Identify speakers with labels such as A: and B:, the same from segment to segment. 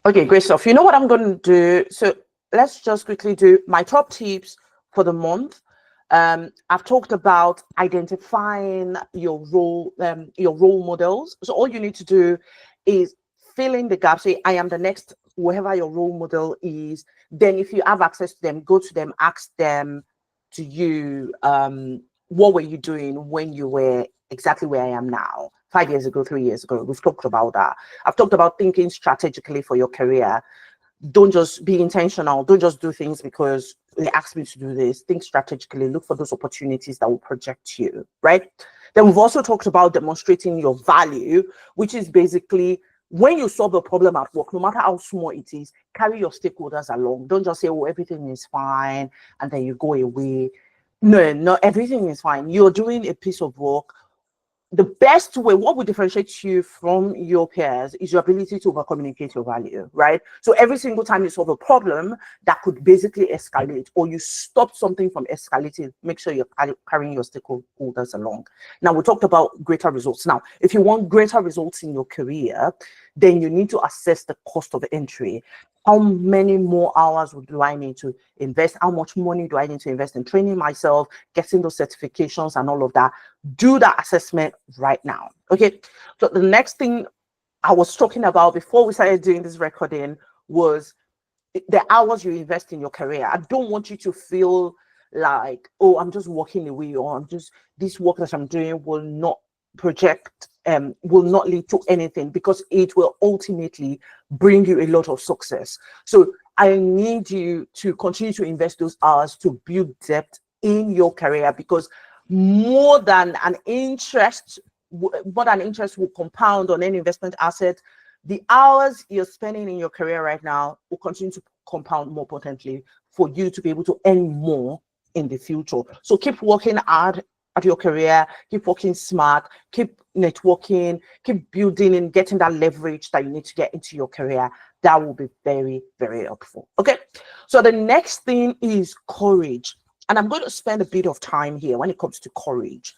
A: Okay, great stuff. You know what I'm going to do? So let's just quickly do my top tips for the month. I've talked about identifying your role models. So all you need to do is fill in the gap. Say, I am the next, whoever your role model is. Then, if you have access to them, go to them, ask them to you, what were you doing when you were exactly where I am now? 5 years ago, 3 years ago, we've talked about that. I've talked about thinking strategically for your career. Don't just be intentional. Don't just do things because they asked me to do this. Think strategically. Look for those opportunities that will project you, right? Then we've also talked about demonstrating your value, which is basically when you solve a problem at work, no matter how small it is, carry your stakeholders along. Don't just say, oh, everything is fine, and then you go away. No, not everything is fine. You're doing a piece of work. The best way, what will differentiate you from your peers is your ability to over communicate your value, right? So every single time you solve a problem that could basically escalate, or you stop something from escalating, make sure you're carrying your stakeholders along. Now, we talked about greater results. Now, if you want greater results in your career, then you need to assess the cost of entry. How many more hours do I need to invest? How much money do I need to invest in training myself, getting those certifications and all of that? Do that assessment right now. Okay. So the next thing I was talking about before we started doing this recording was the hours you invest in your career. I don't want you to feel like, oh, I'm just walking away, or I'm just, this work that I'm doing will not will not lead to anything, because it will ultimately bring you a lot of success. So I need you to continue to invest those hours to build depth in your career, because more than an interest will compound on any investment asset. The hours you're spending in your career right now will continue to compound more potentially for you to be able to earn more in the future. So keep working hard at your career, keep working smart, keep networking, keep building and getting that leverage that you need to get into your career. That will be very, very helpful. Okay. So the next thing is courage. And I'm going to spend a bit of time here when it comes to courage.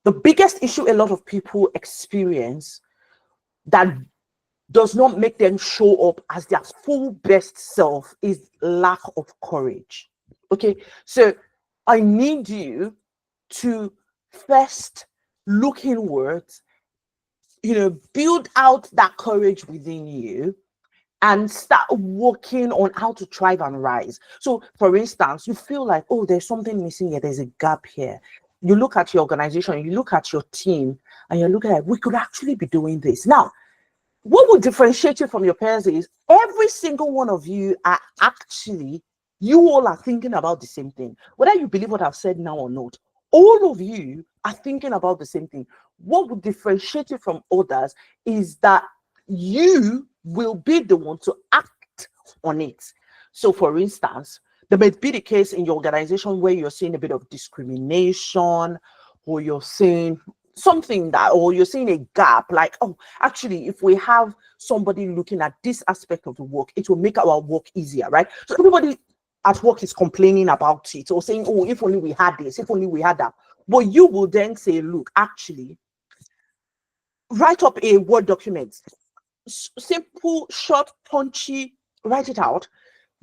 A: The biggest issue a lot of people experience that does not make them show up as their full best self is lack of courage. Okay, so I need you to first look inwards, build out that courage within you and start working on how to thrive and rise. So, for instance, you feel like, oh, there's something missing here, there's a gap here. You look at your organization, you look at your team, and you're looking at, we could actually be doing this. Now, what will differentiate you from your peers is every single one of you are actually, you all are thinking about the same thing. Whether you believe what I've said now or not, all of you are thinking about the same thing. What will differentiate you from others is that you will be the one to act on it. So, for instance, there may be the case in your organization where you're seeing a bit of discrimination, or you're seeing something that, or you're seeing a gap, like, oh, actually, if we have somebody looking at this aspect of the work, it will make our work easier, right? So everybody at work is complaining about it, or saying, oh, if only we had this, if only we had that. But you will then say, look, actually, write up a Word document, simple, short, punchy, write it out.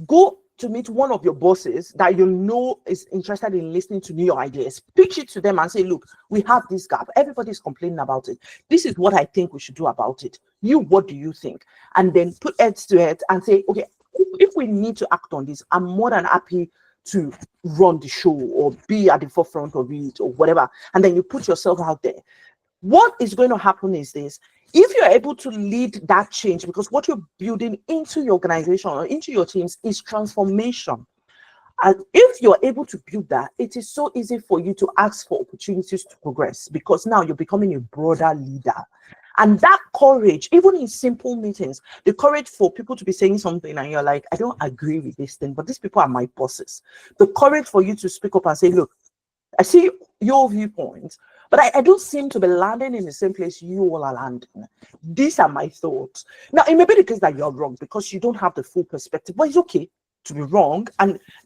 A: Go to meet one of your bosses that you know is interested in listening to new ideas. Pitch it to them and say, look, we have this gap. Everybody's complaining about it. This is what I think we should do about it. What do you think? And then put heads to head and say, okay, if we need to act on this, I'm more than happy to run the show or be at the forefront of it or whatever. And then you put yourself out there. What is going to happen is this: if you're able to lead that change, because what you're building into your organization or into your teams is transformation. And if you're able to build that, it is so easy for you to ask for opportunities to progress, because now you're becoming a broader leader. And that courage, even in simple meetings, the courage for people to be saying something and you're like, I don't agree with this thing, but these people are my bosses. The courage for you to speak up and say, look, I see your viewpoints, but I don't seem to be landing in the same place you all are landing. These are my thoughts. Now, it may be the case that you're wrong because you don't have the full perspective, but it's okay. to be wrong,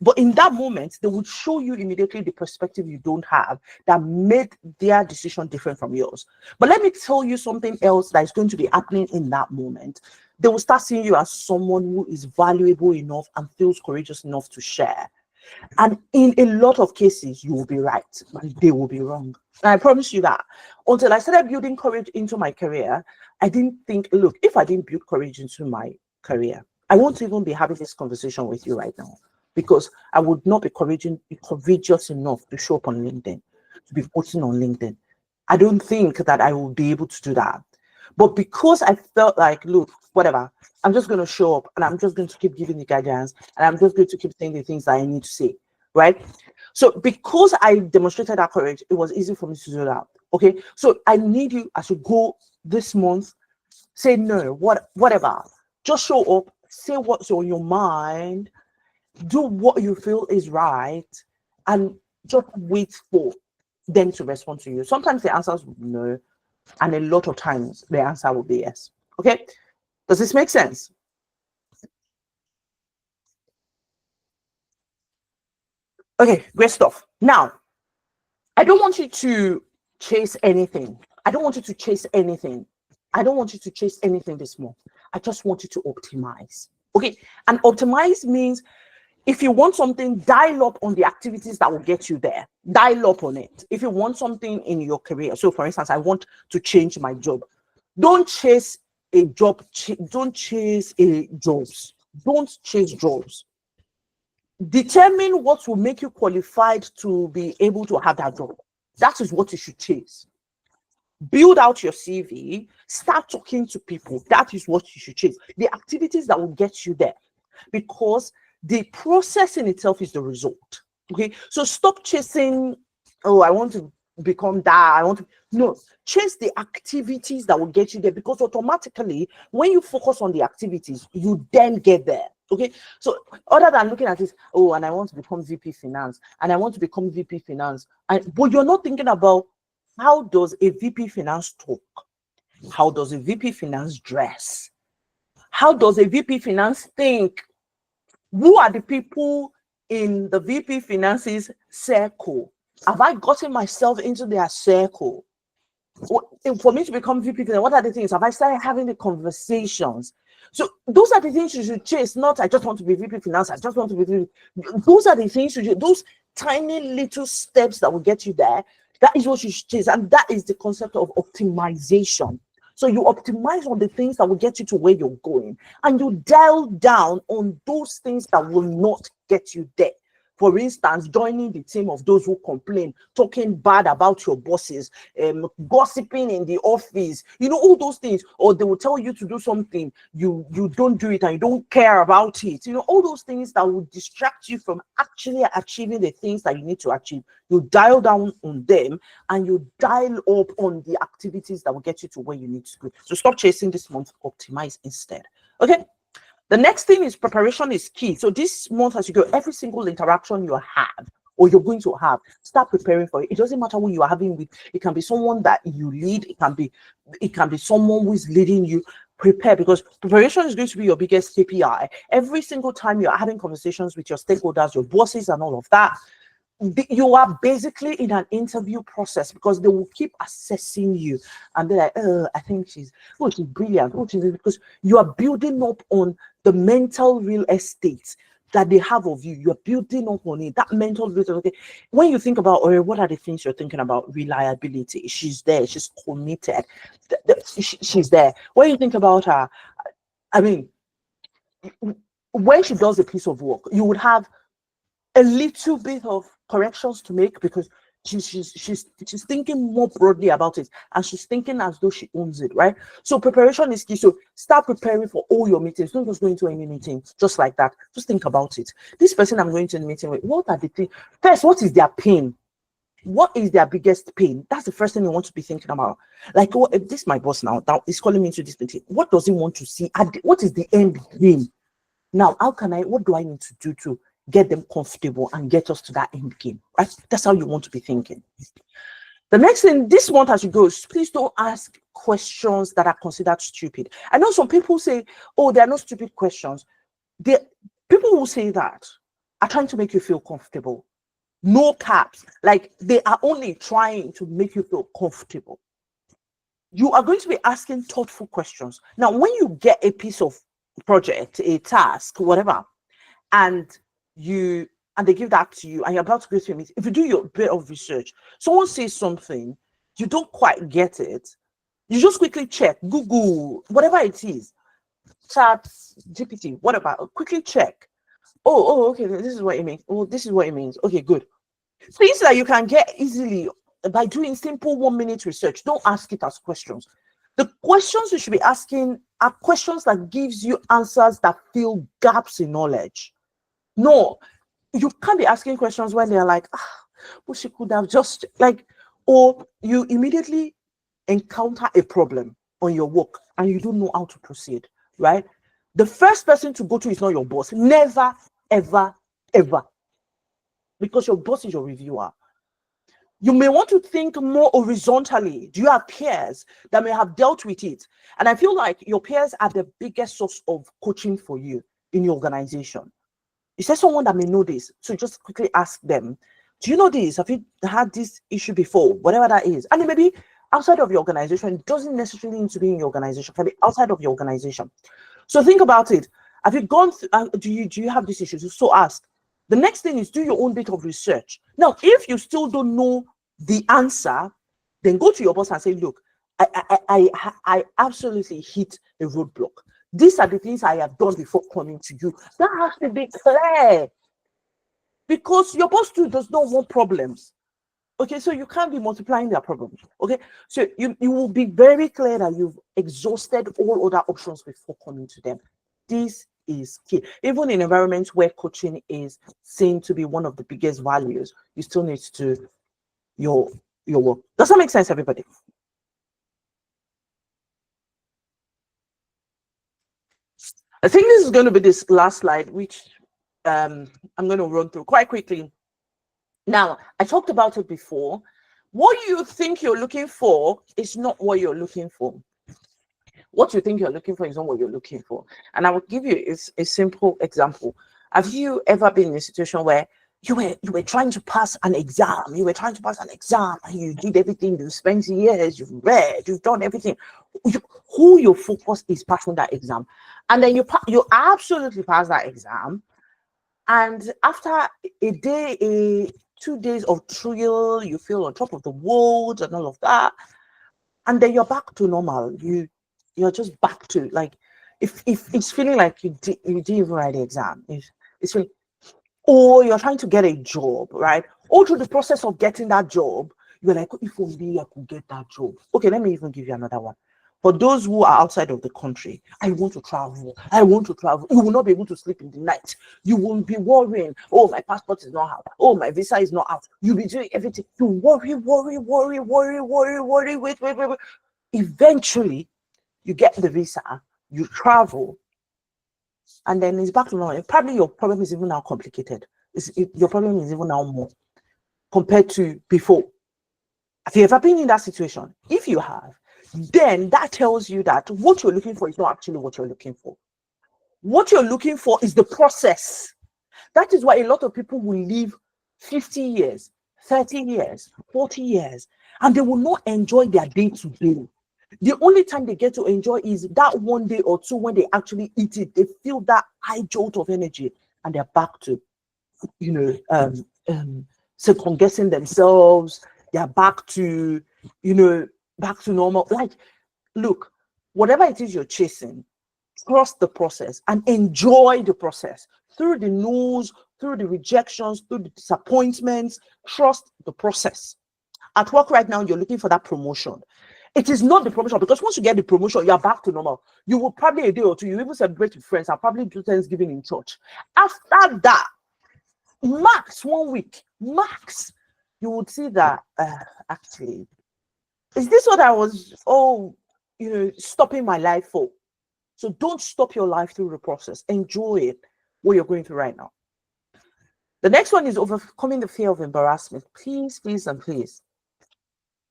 A: but in that moment they would show you immediately the perspective you don't have that made their decision different from yours. But let me tell you something else that is going to be happening in that moment. They will start seeing you as someone who is valuable enough and feels courageous enough to share. And in a lot of cases, you will be right, and they will be wrong. And I promise you that. Until I started building courage into my career, I didn't think, look, if I didn't build courage into my career, I won't even be having this conversation with you right now, because I would not be courageous enough to show up on LinkedIn, to be posting on LinkedIn. I don't think that I will be able to do that. But because I felt like, look, whatever, I'm just going to show up and I'm just going to keep giving the guidance and I'm just going to keep saying the things that I need to say, right? So because I demonstrated that courage, it was easy for me to do that. Okay, so I need you as you go this month, say no, whatever. Just show up, say what's on your mind, do what you feel is right, and just wait for them to respond to you. Sometimes the answers will be no, and a lot of times the answer will be yes. Okay, does this make sense? Okay, great stuff. Now, I don't want you to chase anything. I don't want you to chase anything. I don't want you to chase anything this month. I just want you to optimize. Okay, and optimize means if you want something, dial up on the activities that will get you there. Dial up on it. If you want something in your career, so for instance, I want to change my job. Don't chase a job. Don't chase jobs. Don't chase jobs. Determine what will make you qualified to be able to have that job. That is what you should chase. Build out your CV. Start talking to people. That is what you should chase. The activities that will get you there, because the process in itself is the result. Okay, so stop chasing, oh, I want to become that. I want to, no, chase the activities that will get you there, because automatically when you focus on the activities, you then get there. Okay, so other than looking at this, oh, and I want to become VP finance, and I want to become VP finance, but you're not thinking about how does a VP finance talk? How does a VP finance dress? How does a VP finance think? Who are the people in the VP finances circle? Have I gotten myself into their circle? For me to become VP finance, what are the things? Have I started having the conversations? So those are the things you should chase. Not I just want to be VP finance. I just want to be VP. Those are the things you should, those tiny little steps that will get you there. That is what you should chase, and that is the concept of optimization. So you optimize on the things that will get you to where you're going, and you dial down on those things that will not get you there. For instance, joining the team of those who complain, talking bad about your bosses, gossiping in the office, all those things, or they will tell you to do something, you don't do it and you don't care about it. All those things that will distract you from actually achieving the things that you need to achieve. You dial down on them and you dial up on the activities that will get you to where you need to go. So stop chasing this month, optimize instead. Okay. The next thing is preparation is key. So this month, as you go, every single interaction you have or you're going to have, start preparing for it. It doesn't matter who you are having with. It can be someone that you lead. It can be someone who is leading you. Prepare, because preparation is going to be your biggest KPI. Every single time you're having conversations with your stakeholders, your bosses, and all of that, you are basically in an interview process, because they will keep assessing you and they're like, oh, I think she's brilliant. Because you are building up on the mental real estate that they have of you. You're building up on it, that mental real estate. When you think about, or what are the things you're thinking about? Reliability. She's there. She's committed. She's there. When you think about her, I mean, when she does a piece of work, you would have a little bit of corrections to make, because she's thinking more broadly about it, and she's thinking as though she owns it, right? So preparation is key. So start preparing for all your meetings. Don't just go into any meeting just like that. Just think about it. This person I'm going to the meeting with, what are the things? First, what is their pain? What is their biggest pain? That's the first thing you want to be thinking about. Like, if this is my boss now is calling me into this meeting, what does he want to see? What is the end game? Now, what do I need to do to get them comfortable and get us to that end game, right? That's how you want to be thinking. The next thing, this month as you go, please don't ask questions that are considered stupid. I know some people say, oh, there are no stupid questions. People who say that are trying to make you feel comfortable. No caps. Like they are only trying to make you feel comfortable. You are going to be asking thoughtful questions. Now, when you get a piece of project, a task, whatever, and you and they give that to you and you're about to go through a meeting, if you do your bit of research, someone says something, you don't quite get it, you just quickly check, Google, whatever it is, chat, GPT, whatever, quickly check. Okay, this is what it means. Oh, this is what it means. Okay, good. Things that you can get easily by doing simple 1 minute research. Don't ask it as questions. The questions you should be asking are questions that gives you answers that fill gaps in knowledge. No, you can't be asking questions when they're like, but she could have just like, or you immediately encounter a problem on your work and you don't know how to proceed, right? The first person to go to is not your boss. Never, ever, ever. Because your boss is your reviewer. You may want to think more horizontally. Do you have peers that may have dealt with it? And I feel like your peers are the biggest source of coaching for you in your organization. Is there someone that may know this? So just quickly ask them, do you know this? Have you had this issue before? Whatever that is. And it may be outside of your organization. It doesn't necessarily need to be in your organization. It can be outside of your organization. So think about it. Have you gone through, do you have this issue? So ask. The next thing is do your own bit of research. Now, if you still don't know the answer, then go to your boss and say, look, I absolutely hit a roadblock. These are the things I have done before coming to you. That has to be clear. Because your boss too does not want problems. Okay, so you can't be multiplying their problems. Okay, so you will be very clear that you've exhausted all other options before coming to them. This is key. Even in environments where coaching is seen to be one of the biggest values, you still need to do your work. Does that make sense, everybody? I think this is going to be this last slide, which I'm going to run through quite quickly. Now, I talked about it before. What you think you're looking for is not what you're looking for. What you think you're looking for is not what you're looking for. And I will give you a simple example. Have you ever been in a situation where you were trying to pass an exam? You were trying to pass an exam and you did everything. You spent years, you've read, you've done everything. Who your focus is passing that exam. And then you absolutely pass that exam. And after a day, 2 days of trial, you feel on top of the world and all of that. And then you're back to normal. You're just back to like, if it's feeling like you didn't even write the exam. It's feeling, or you're trying to get a job, right? All through the process of getting that job, you're like, if only I could get that job. Okay, let me even give you another one. For those who are outside of the country, I want to travel. I want to travel. You will not be able to sleep in the night. You will be worrying. Oh, my passport is not out. Oh, my visa is not out. You'll be doing everything. You worry. Wait. Eventually, you get the visa, you travel, and then it's back to normal. Probably your problem is even now complicated. Your problem is even now more compared to before. Have you ever been in that situation? If you have, then that tells you that what you're looking for is not actually what you're looking for. What you're looking for is the process. That is why a lot of people will live 50 years, 30 years, 40 years, and they will not enjoy their day to day. The only time they get to enjoy is that 1 day or two when they actually eat it. They feel that high jolt of energy and they're back to, second guessing themselves. They're back to, back to normal. Like, look, whatever it is you're chasing, trust the process and enjoy the process. Through the no's, through the rejections, through the disappointments, trust the process. At work right now, you're looking for that promotion. It is not the promotion, because once you get the promotion, you're back to normal. You will probably a day or two, you even celebrate with friends and probably do Thanksgiving in church. After that, max 1 week, max, you would see that actually, is this what I was stopping my life for? So don't stop your life through the process. Enjoy it, what you're going through right now. The next one is overcoming the fear of embarrassment. Please, and please.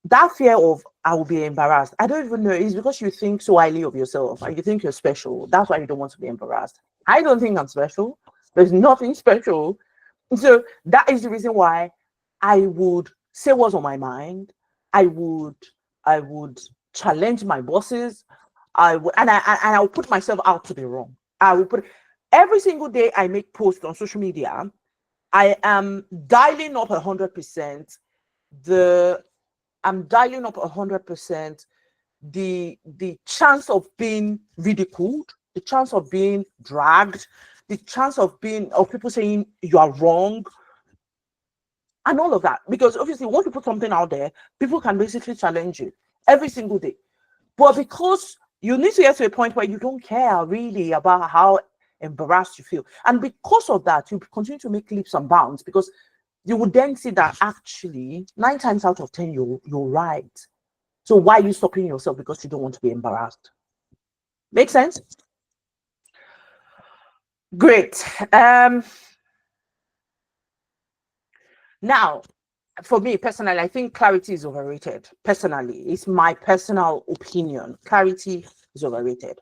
A: That fear of I will be embarrassed. I don't even know. It's because you think so highly of yourself and you think you're special. That's why you don't want to be embarrassed. I don't think I'm special. There's nothing special. So that is the reason why I would say what's on my mind. I would I would challenge my bosses. I would and I will put myself out to be wrong. I will put every single day I make posts on social media. I am dialing up 100%. The I'm dialing up 100% the chance of being ridiculed, the chance of being dragged, the chance of people saying you are wrong, and all of that. Because obviously, once you put something out there, people can basically challenge you every single day. But because you need to get to a point where you don't care really about how embarrassed you feel, and because of that, you continue to make leaps and bounds because you would then see that actually 9 times out of 10 you're right. So why are you stopping yourself because you don't want to be embarrassed? Make sense? Great. Now, for me personally, I think clarity is overrated. Personally, it's my personal opinion. Clarity is overrated.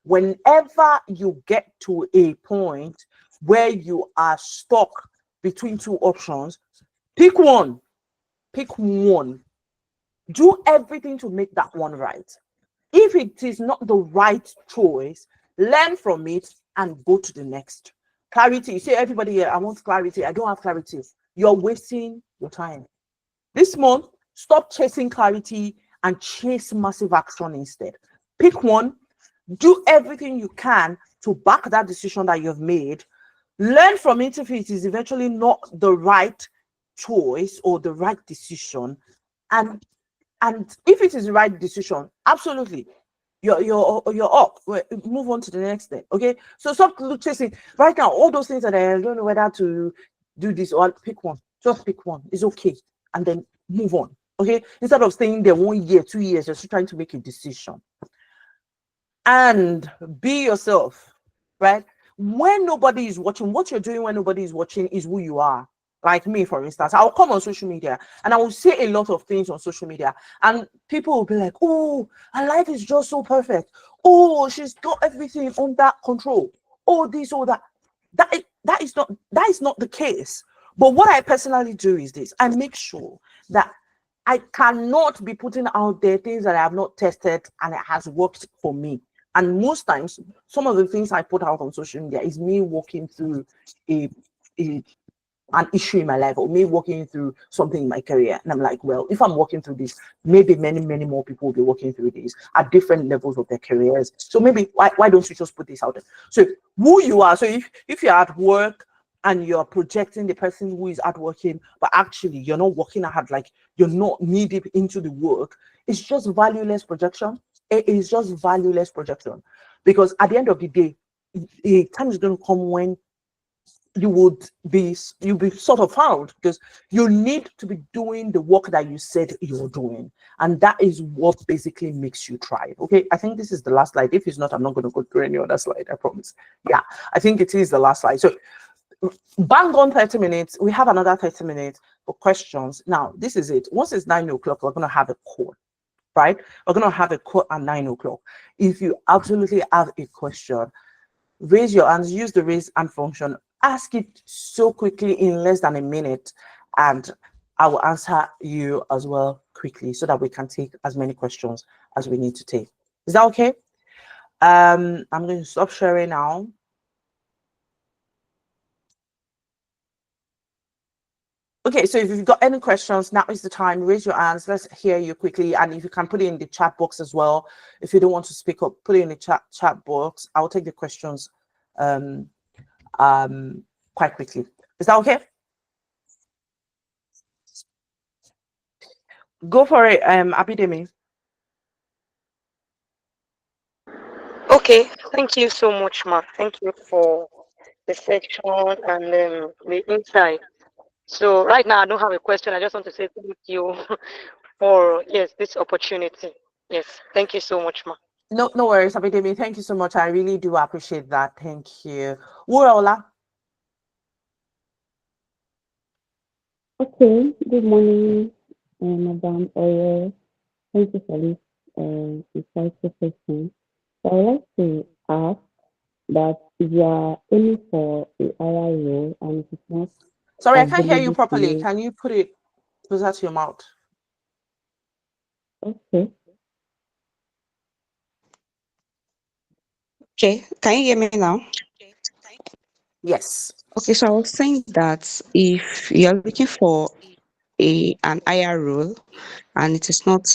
A: Whenever you get to a point where you are stuck between two options, pick one. Pick one. Do everything to make that one right. If it is not the right choice, learn from it and go to the next. Clarity. You say everybody here, I want clarity. I don't have clarity. You're wasting your time. This month, stop chasing clarity and chase massive action instead. Pick one, do everything you can to back that decision that you've made. Learn from it if it is eventually not the right choice or the right decision. And and if it is the right decision, absolutely, you're up. Move on to the next thing. Okay. So stop chasing right now. All those things that I don't know whether to do this or pick one. Just pick one. It's okay. And then move on. Okay. Instead of staying there 1 year, 2 years, just trying to make a decision. And be yourself, right? When nobody is watching, what you're doing when nobody is watching is who you are. Like me, for instance, I'll come on social media and I will say a lot of things on social media, and people will be like, "Oh, her life is just so perfect. Oh, she's got everything under control. Oh, this, oh that." That is not the case. But what I personally do is this: I make sure that I cannot be putting out there things that I have not tested and it has worked for me. And most times, some of the things I put out on social media is me walking through a, a an issue in my life or me walking through something in my career. And I'm like, well, if I'm walking through this, maybe many, many more people will be walking through this at different levels of their careers. So maybe why don't you just put this out there? So who you are. So if you're at work and you're projecting the person who is at working, but actually you're not working hard, like you're not knee deep into the work, it's just valueless projection. It is just valueless projection. Because at the end of the day, a time is going to come when you'll be sort of found because you need to be doing the work that you said you're doing, and that is what basically makes you thrive. Okay, I think this is the last slide. If it's not, I'm not going to go through any other slide, I promise. Yeah, I think it is the last slide. So bang on 30 minutes. We have another 30 minutes for questions. Now this is it. Once it's 9 o'clock, we're going to have a call, right? We're going to have a call at 9 o'clock. If you absolutely have a question, raise your hands, use the raise hand function, ask it so quickly in less than a minute, and I will answer you as well quickly so that we can take as many questions as we need to take. Is that okay? I'm going to stop sharing now. Okay, so if you've got any questions, now is the time. Raise your hands. Let's hear you quickly. And if you can put it in the chat box as well. If you don't want to speak up, put it in the chat box. I'll take the questions um, quite quickly. Is that okay? Go for it, Abidemi.
B: Okay, thank you so much, Ma. Thank you for the section and the insight. So right now, I don't have a question. I just want to say thank you for this opportunity. Yes, thank you so much, Ma.
A: No worries, Abidemi. Thank you so much. I really do appreciate that. Thank you. Wuraola.
C: Okay, good morning, Madam Oyo. Thank you for this insightful session. So I'd like to ask that if you are aiming for a higher role and it is not
A: Sorry, I can't hear you
C: available to
A: properly.
C: you,
A: Can you put it closer to your mouth?
C: okay.
D: Okay, can you hear me now?
A: Yes.
D: Okay, so I was saying that if you're looking for an higher role and it is not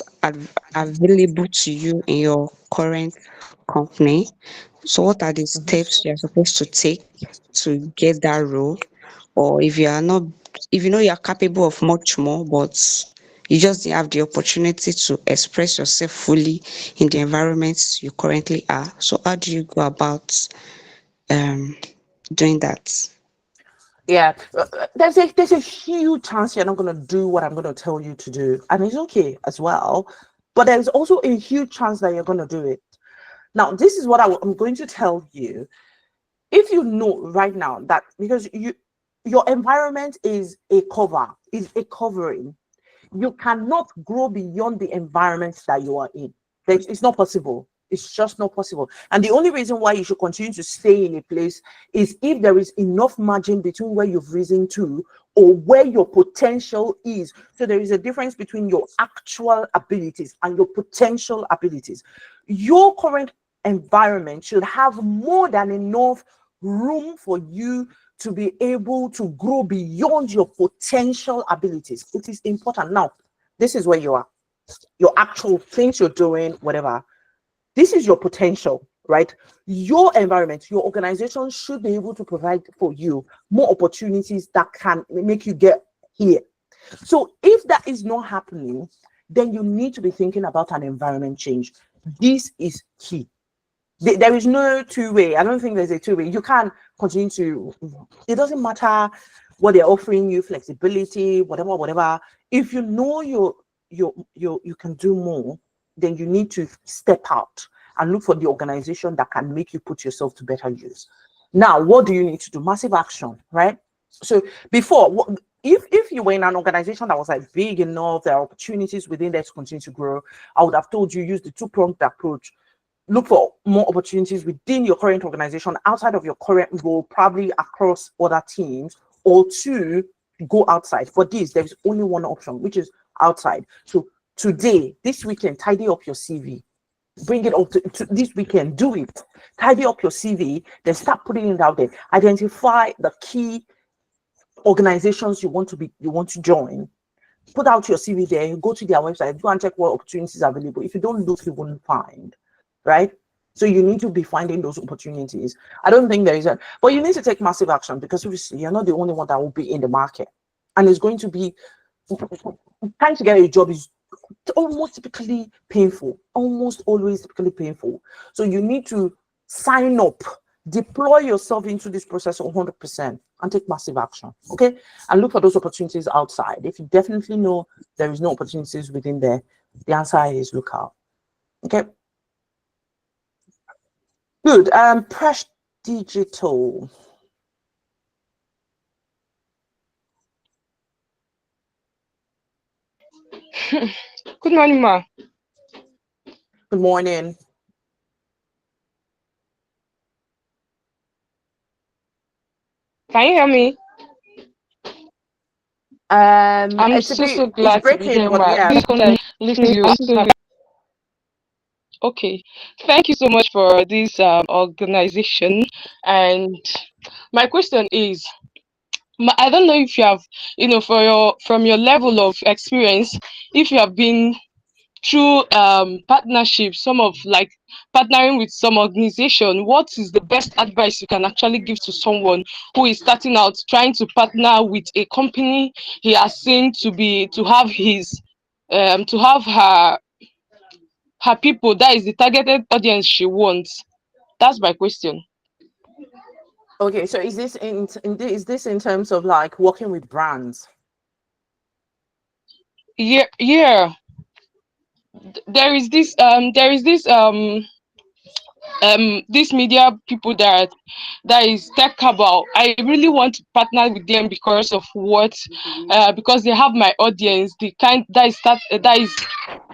D: available to you in your current company, so what are the steps you're supposed to take to get that role? Or if you are not, if you know you're capable of much more, but you just didn't have the opportunity to express yourself fully in the environment you currently are. So how do you go about um doing that?
A: Yeah, there's a huge chance you're not going to do what I'm going to tell you to do, and it's okay as well. But there's also a huge chance that you're going to do it. Now, this is what I'm going to tell you. If you know right now that because your environment is a cover, is a covering, you cannot grow beyond the environment that you are in. It's not possible. It's just not possible. And the only reason why you should continue to stay in a place is if there is enough margin between where you've risen to or where your potential is. So there is a difference between your actual abilities and your potential abilities. Your current environment should have more than enough room for you to be able to grow beyond your potential abilities. It is important. Now, this is where you are. Your actual things you're doing, whatever. This is your potential, right? Your environment, your organization should be able to provide for you more opportunities that can make you get here. So if that is not happening, then you need to be thinking about an environment change. This is key. There is no two-way. I don't think there's a two-way. You can't continue to, it doesn't matter what they're offering you, flexibility, whatever. If you know you can do more, then you need to step out and look for the organization that can make you put yourself to better use. Now, what do you need to do? Massive action, right? So before, if you were in an organization that was like big enough, there are opportunities within there to continue to grow, I would have told you use the two-pronged approach. Look for more opportunities within your current organization, outside of your current role, probably across other teams, or two, go outside. For this, there is only one option, which is outside. So today, this weekend, tidy up your CV. Bring it up to this weekend. Do it. Tidy up your CV. Then start putting it out there. Identify the key organizations you want to join. Put out your CV there. Go to their website. Go and check what opportunities are available. If you don't look, you won't find. Right? So you need to be finding those opportunities. I don't think there is a, but you need to take massive action because obviously you're not the only one that will be in the market, and it's going to be trying to get a job is almost typically painful, almost always typically painful. So you need to sign up, deploy yourself into this process 100% and take massive action. Okay, and look for those opportunities outside. If you definitely know there is no opportunities within there, the answer is look out. Okay. Good. Press Digital.
E: Good morning, ma.
A: Good morning.
E: Can you hear me? I'm
A: It's a
E: so
A: bit, it's
E: glad to be
A: breaking,
E: here,
A: but
E: ma.
A: yeah.
E: This content listening to you. Okay, thank you so much for this organization. And my question is, I don't know if you have, for from your level of experience, if you have been through partnerships, some of like partnering with some organization, what is the best advice you can actually give to someone who is starting out trying to partner with a company he has seen to have his to have her people, that is the targeted audience she wants? That's my question.
A: Okay, so is this is this in terms of like working with brands?
E: Yeah. There is this media people that is tech about. I really want to partner with them because of what because they have my audience, the kind that is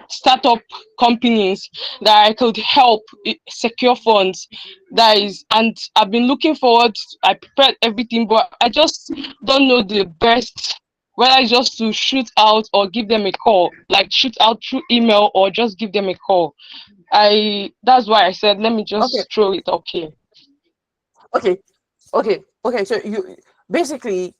E: startup companies that I could help secure funds. That is, and I've been looking forward. I prepared everything, but I just don't know the best, whether just to shoot out or give them a call, like shoot out through email or just give them a call. That's why I said let me
A: Okay,
E: just throw it up here.
A: okay, okay. So you basically,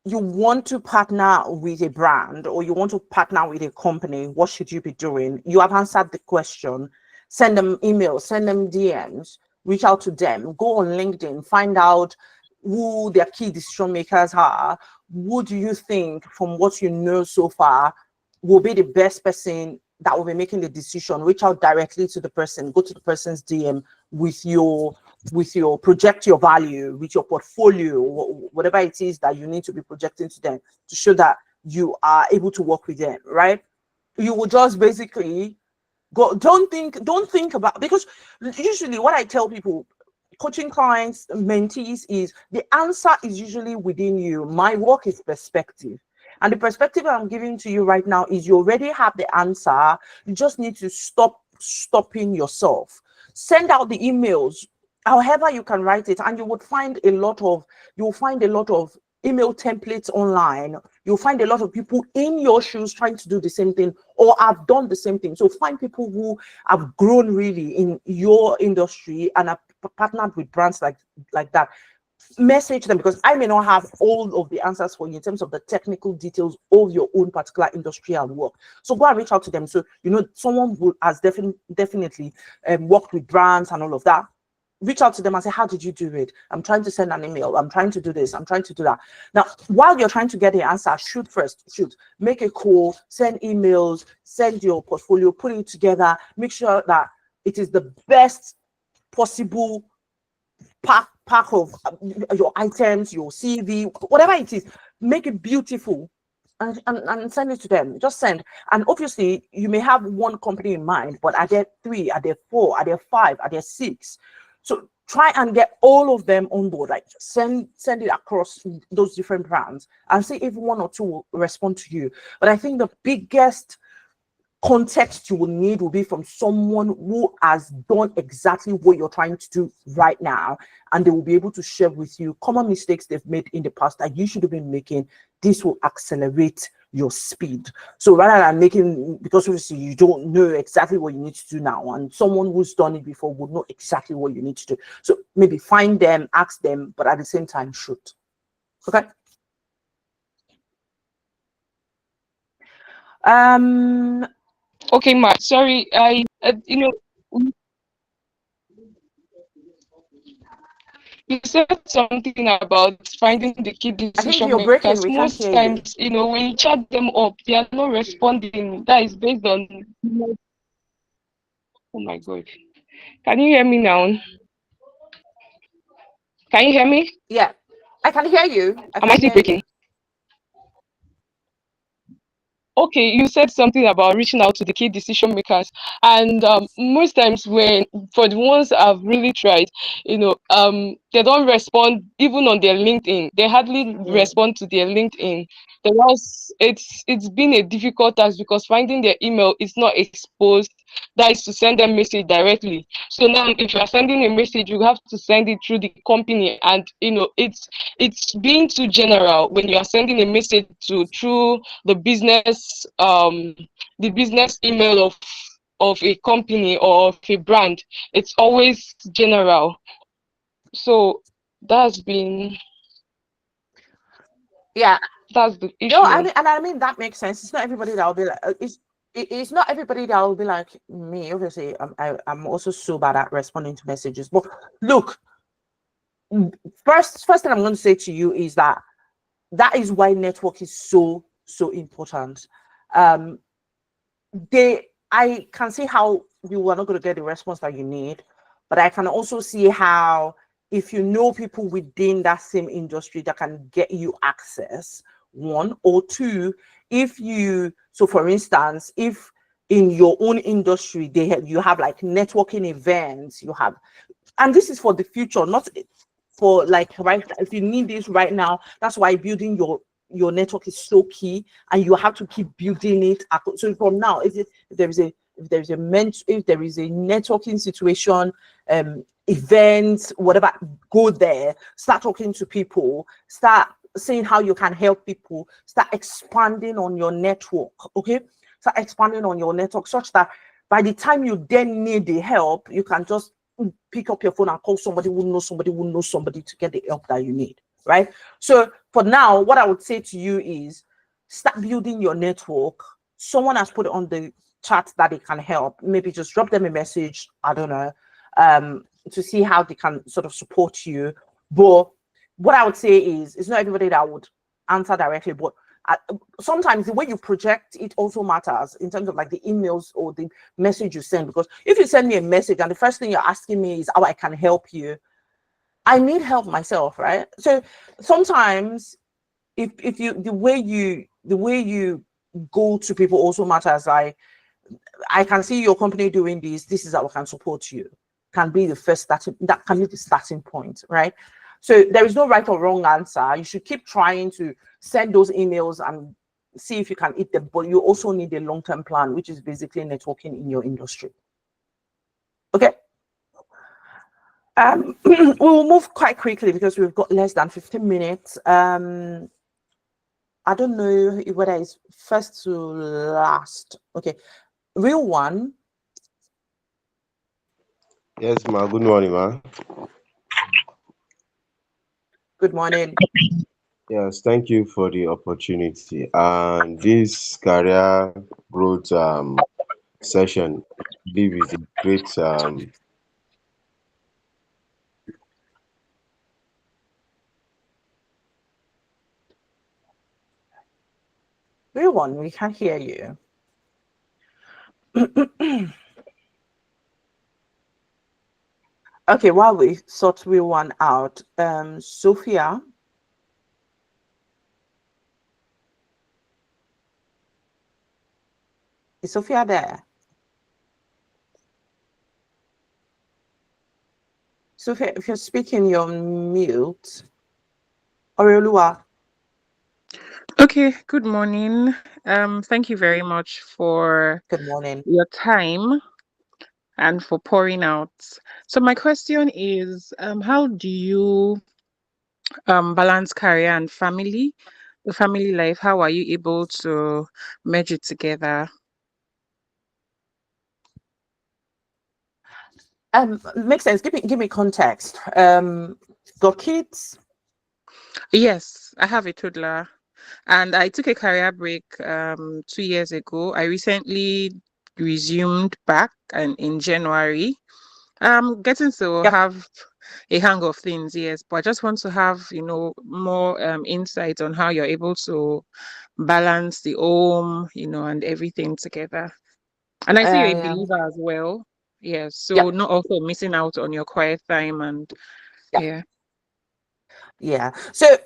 A: you want to partner with a brand or you want to partner with a company. What should you be doing? You have answered the question. Send them emails, send them DMs, reach out to them, go on LinkedIn, find out who their key decision makers are. Who do you think, from what you know so far, will be the best person that will be making the decision? Reach out directly to the person, go to the person's DM with your project your value, with your portfolio, whatever it is that you need to be projecting to them to show that you are able to work with them, right? You will just basically go. Don't think about, because usually what I tell people, coaching clients, mentees, is the answer is usually within you. My work is perspective. And the perspective I'm giving to you right now is you already have the answer. You just need to stop stopping yourself. Send out the emails, however you can write it, and you'll find a lot of email templates online. You'll find a lot of people in your shoes trying to do the same thing or have done the same thing. So find people who have grown really in your industry and have partnered with brands like that. Message them, because I may not have all of the answers for you in terms of the technical details of your own particular industry and work. So go and reach out to them. So someone who has definitely worked with brands and all of that. Reach out to them and say, how did you do it? I'm trying to send an email. I'm trying to do this. I'm trying to do that. Now, while you're trying to get the answer, shoot first. Shoot. Make a call. Send emails. Send your portfolio. Put it together. Make sure that it is the best possible pack of your items, your CV, whatever it is. Make it beautiful and send it to them. Just send. And obviously, you may have one company in mind, but are there 3? Are there 4? Are there 5? Are there 6? So try and get all of them on board. Like send it across those different brands and see if 1 or 2 will respond to you. But I think the biggest context you will need will be from someone who has done exactly what you're trying to do right now, and they will be able to share with you common mistakes they've made in the past that you should have been making. This will accelerate your speed. So rather than making, because obviously you don't know exactly what you need to do now, and someone who's done it before would know exactly what you need to do. So maybe find them, ask them, but at the same time shoot. Okay.
E: Okay, Ma. Sorry, you said something about finding the key
A: I think
E: decision
A: you're breaking.
E: makers.
A: We can't
E: Most
A: hear you.
E: times, when you chat them up, they are not responding. That is based on. Oh my God. Can you hear me now? Can you hear me?
A: Yeah, I can hear you. I
E: Am I
A: can
E: still
A: hear you.
E: breaking? Okay, you said something about reaching out to the key decision makers, and most times when for the ones I've really tried, they don't respond even on their LinkedIn. They hardly
A: Mm.
E: respond to their LinkedIn. Because it's been a difficult task because finding their email is not exposed. That is to send them message directly. So now, if you are sending a message, you have to send it through the company, and it's being too general when you are sending a message to through the business email of a company or of a brand. It's always general. So that's been
A: Yeah.
E: that's the
A: No, I
E: issue.
A: mean, and I mean that makes sense. It's not everybody that will be like it's not everybody that will be like me. Obviously, I'm also so bad at responding to messages. But look, first thing I'm going to say to you is that is why network is so important. Um, I can see how you are not going to get the response that you need, but I can also see how, if you know people within that same industry that can get you access, 1 or 2, so for instance, if in your own industry you have like networking events, and this is for the future, not for like right, if you need this right now. That's why building your your network is so key, and you have to keep building it. So from now, if there is a networking situation, events, whatever, go there, start talking to people, start seeing how you can help people, start expanding on your network. Okay, start expanding on your network such that by the time you then need the help, you can just pick up your phone and call somebody who knows somebody to get the help that you need, right? So for now, what I would say to you is start building your network. Someone has put it on the chat that they can help. Maybe just drop them a message, I don't know, to see how they can sort of support you. But what I would say is, it's not everybody that would answer directly, but sometimes the way you project it also matters in terms of like the emails or the message you send. Because if you send me a message and the first thing you're asking me is how I can help you, I need help myself, right? So sometimes if you the way you go to people also matters. Like, I can see your company doing this is how I can support you, can be the first starting, that can be the starting point, right? So there is no right or wrong answer. You should keep trying to send those emails and see if you can hit them, but you also need a long-term plan, which is basically networking in your industry. Okay. We will move quite quickly because we've got less than 15 minutes. I don't know whether it's first to last. Okay. Real one.
F: Yes, ma. Good morning, ma.
A: Good morning.
F: Yes, thank you for the opportunity. And this career growth session, I believe, is a great
A: Real one, we can't hear you. Okay, while we sort real one out, Sophia. Is Sophia there? Sophia, if you're speaking, you're on mute. Oreoluwa.
G: Okay, good morning. Thank you very much for
A: Good morning.
G: your time and for pouring out. So my question is, how do you balance career and family, the family life? How are you able to merge it together?
A: Makes sense. Give me context. Got kids?
G: Yes, I have a toddler, and I took a career break 2 years ago. I recently resumed back and in January. Getting to
A: Yep.
G: have a hang of things, yes, but I just want to have, more insight on how you're able to balance the home, and everything together. And I see you're a
A: Yeah.
G: believer as well. Yes, so
A: Yep.
G: not also missing out on your quiet time and
A: Yep.
G: yeah.
A: Yeah. So,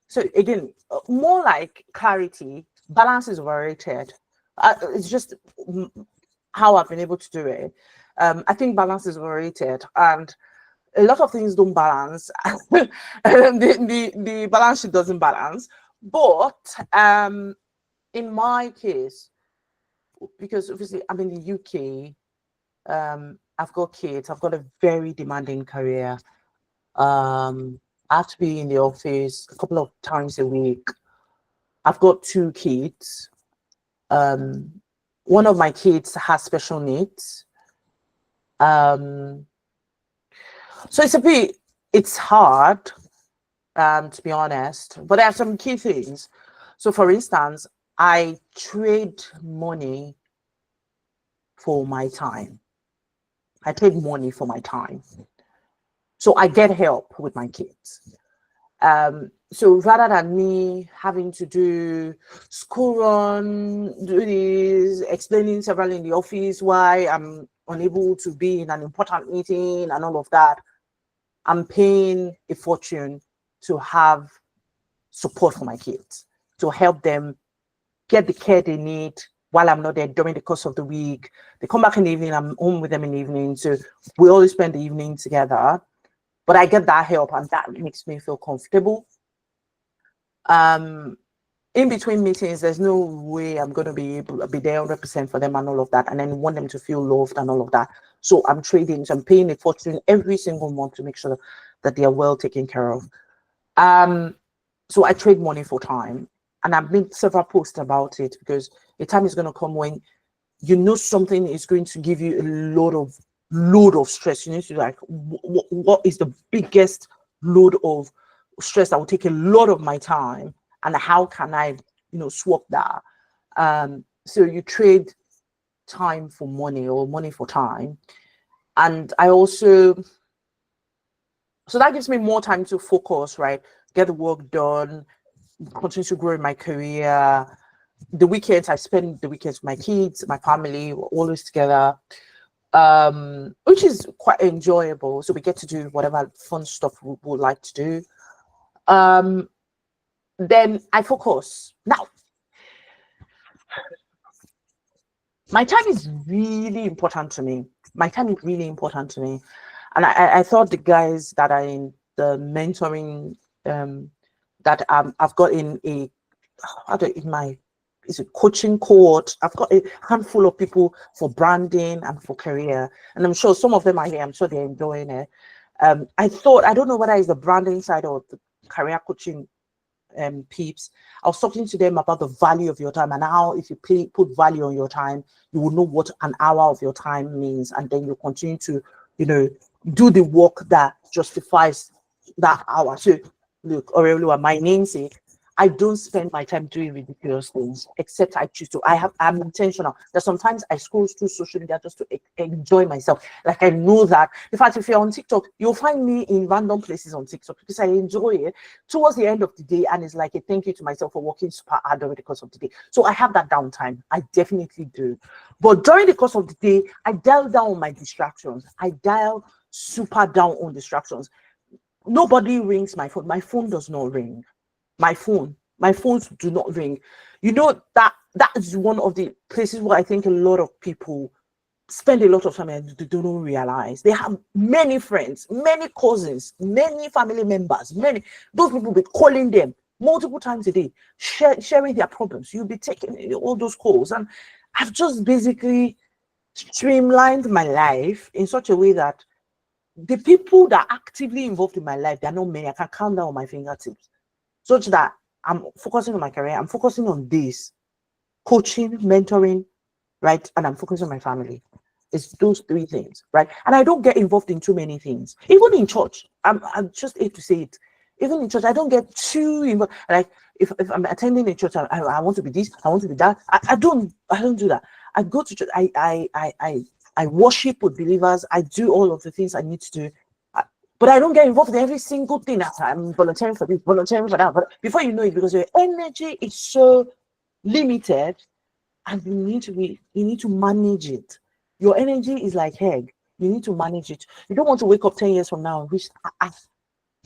A: so again, more like clarity. Balance is overrated. It's just how I've been able to do it. I think balance is overrated, and a lot of things don't balance. The balance sheet doesn't balance. But in my case, because obviously I'm in the UK, I've got kids. I've got a very demanding career. I have to be in the office a couple of times a week. I've got 2 kids. One of my kids has special needs. So it's hard, to be honest, but there are some key things. So for instance, I trade money for my time. I trade money for my time. So I get help with my kids. So rather than me having to do school run, do this, explaining several in the office why I'm unable to be in an important meeting and all of that, I'm paying a fortune to have support for my kids, to help them get the care they need while I'm not there during the course of the week. They come back in the evening, I'm home with them in the evening. So we always spend the evening together. but I get that help, and that makes me feel comfortable. In between meetings, there's no way I'm going to be able to be there 100% for them and all of that, and then want them to feel loved and all of that. So I'm trading, so I'm paying a fortune every single month to make sure that they are well taken care of. So I trade money for time, and I've made several posts about it, because a time is going to come when you know something is going to give you a load of stress. You need to like, what is the biggest load of stress that will take a lot of my time, and how can I, swap that? So you trade time for money, or money for time. And I also, so that gives me more time to focus, right? Get the work done, continue to grow in my career. The weekends, I spend the weekends with my kids, my family, we're always together, which is quite enjoyable. So we get to do whatever fun stuff we would like to do. Then I focus. Now, my time is really important to me. My time is really important to me. And I thought the guys that are in the mentoring, that I've got in is a coaching cohort. I've got a handful of people for branding and for career. And I'm sure some of them are here. I'm sure they're enjoying it. I don't know whether it's the branding side or the career coaching peeps. I was talking to them about the value of your time, and how if you put value on your time, you will know what an hour of your time means, and then you continue to do the work that justifies that hour. So look, Aurelia, my namesake, I don't spend my time doing ridiculous things, except I choose to. I'm intentional. That sometimes I scroll through social media just to enjoy myself. Like, I know that. In fact, if you're on TikTok, you'll find me in random places on TikTok, because I enjoy it towards the end of the day, and it's like a thank you to myself for working super hard over the course of the day. So I have that downtime. I definitely do. But during the course of the day, I dial down on my distractions. I dial super down on distractions. Nobody rings my phone. My phone does not ring. My phones do not ring. That is one of the places where I think a lot of people spend a lot of time and they don't realize. They have many friends, many cousins, many family members, those people be calling them multiple times a day, sharing their problems. You'll be taking all those calls. And I've just basically streamlined my life in such a way that the people that are actively involved in my life, they're not many. I can count down on my fingertips. Such that I'm focusing on my career, I'm focusing on this, coaching, mentoring, right? And I'm focusing on my family. It's those three things, right? And I don't get involved in too many things. Even in church, I'm just hate to say it. Even in church, I don't get too involved. Like, if I'm attending a church, I want to be this, I want to be that. I don't do that. I go to church, I worship with believers, I do all of the things I need to do. But I don't get involved in every single thing. I'm volunteering for this, volunteering for that. But before you know it, because your energy is so limited, and you need to manage it. Your energy is like egg. You need to manage it. You don't want to wake up 10 years from now and wish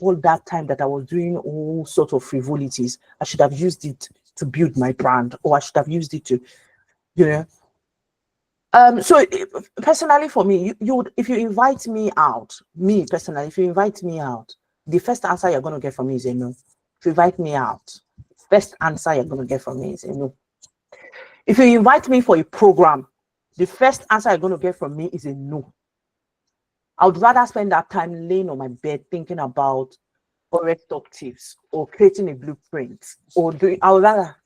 A: all that time that I was doing all sorts of frivolities, I should have used it to build my brand, or I should have used it to, So personally for me, you would, if you invite me out, me personally, if you invite me out, the first answer you're going to get from me is a no. If you invite me out, first answer you're going to get from me is a no. If you invite me for a program, the first answer you're going to get from me is a no. I would rather spend that time laying on my bed thinking about correct top tips, or creating a blueprint, or I would rather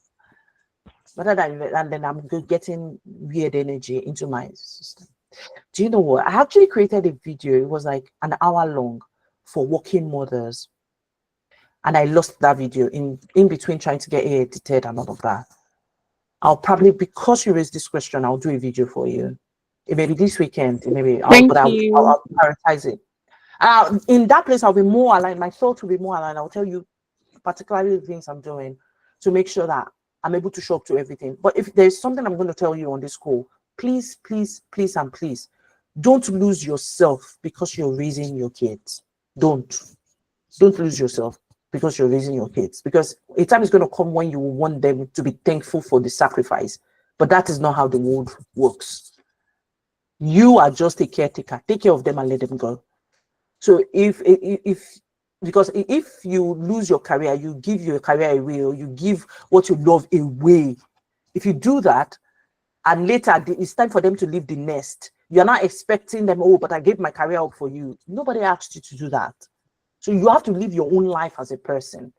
A: than, and then I'm getting weird energy into my system. Do you know what? I actually created a video. It was like an hour long for working mothers. And I lost that video in between trying to get it edited and all of that. I'll probably, because you raised this question, I'll do a video for you. It may be this weekend, maybe, I'll prioritize it. In that place, I'll be more aligned. My thoughts will be more aligned. I'll tell you particularly the things I'm doing to make sure that I'm able to show up to everything. But if there's something I'm going to tell you on this call, please, please, please, and please, don't lose yourself because you're raising your kids. Don't lose yourself because you're raising your kids. Because a time is going to come when you want them to be thankful for the sacrifice. But that is not how the world works. You are just a caretaker. Take care of them and let them go. So if because if you lose your career, you give your career away, or you give what you love away. If you do that, and later it's time for them to leave the nest, you're not expecting them, oh, but I gave my career up for you. Nobody asked you to do that. So you have to live your own life as a person.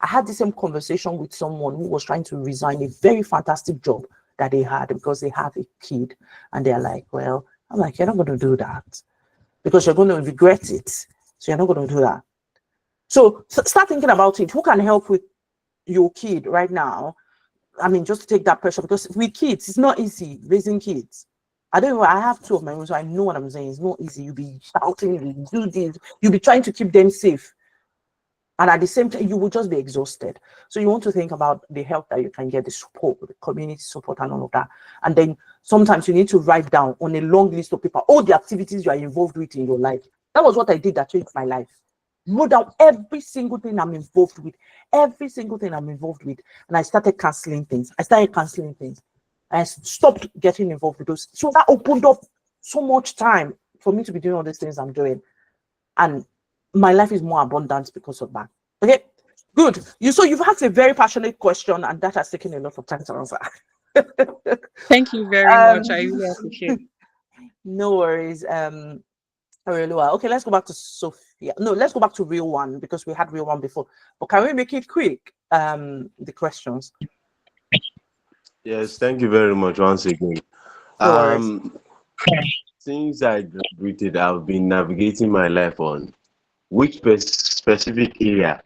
A: I had the same conversation with someone who was trying to resign a very fantastic job that they had because they have a kid, and they're like, well, I'm like, you're not going to do that because you're going to regret it. So you're not going to do that. So start thinking about it. Who can help with your kid right now? I mean, just to take that pressure, because with kids, it's not easy raising kids. I don't know. I have two of my own, so I know what I'm saying. It's not easy. You'll be shouting, you do this, you'll be trying to keep them safe. And at the same time, you will just be exhausted. So you want to think about the help that you can get, the support, the community support, and all of that. And then sometimes you need to write down on a long list of paper all the activities you are involved with in your life. That was what I did that changed my life. Wrote down every single thing I'm involved with, and I started canceling things. I stopped getting involved with those. So that opened up so much time for me to be doing all these things I'm doing. And my life is more abundant because of that. Okay, good. You've asked a very passionate question, and that has taken a lot of time to answer.
G: Thank you very much. I really appreciate it.
A: No worries. Really well. Okay, let's go back to Sophia. No, let's go back to real one because we had real one before. But can we make it quick? The questions.
F: Yes, thank you very much once again.
A: No worries.
F: Since I graduated, I've been navigating my life on which specific area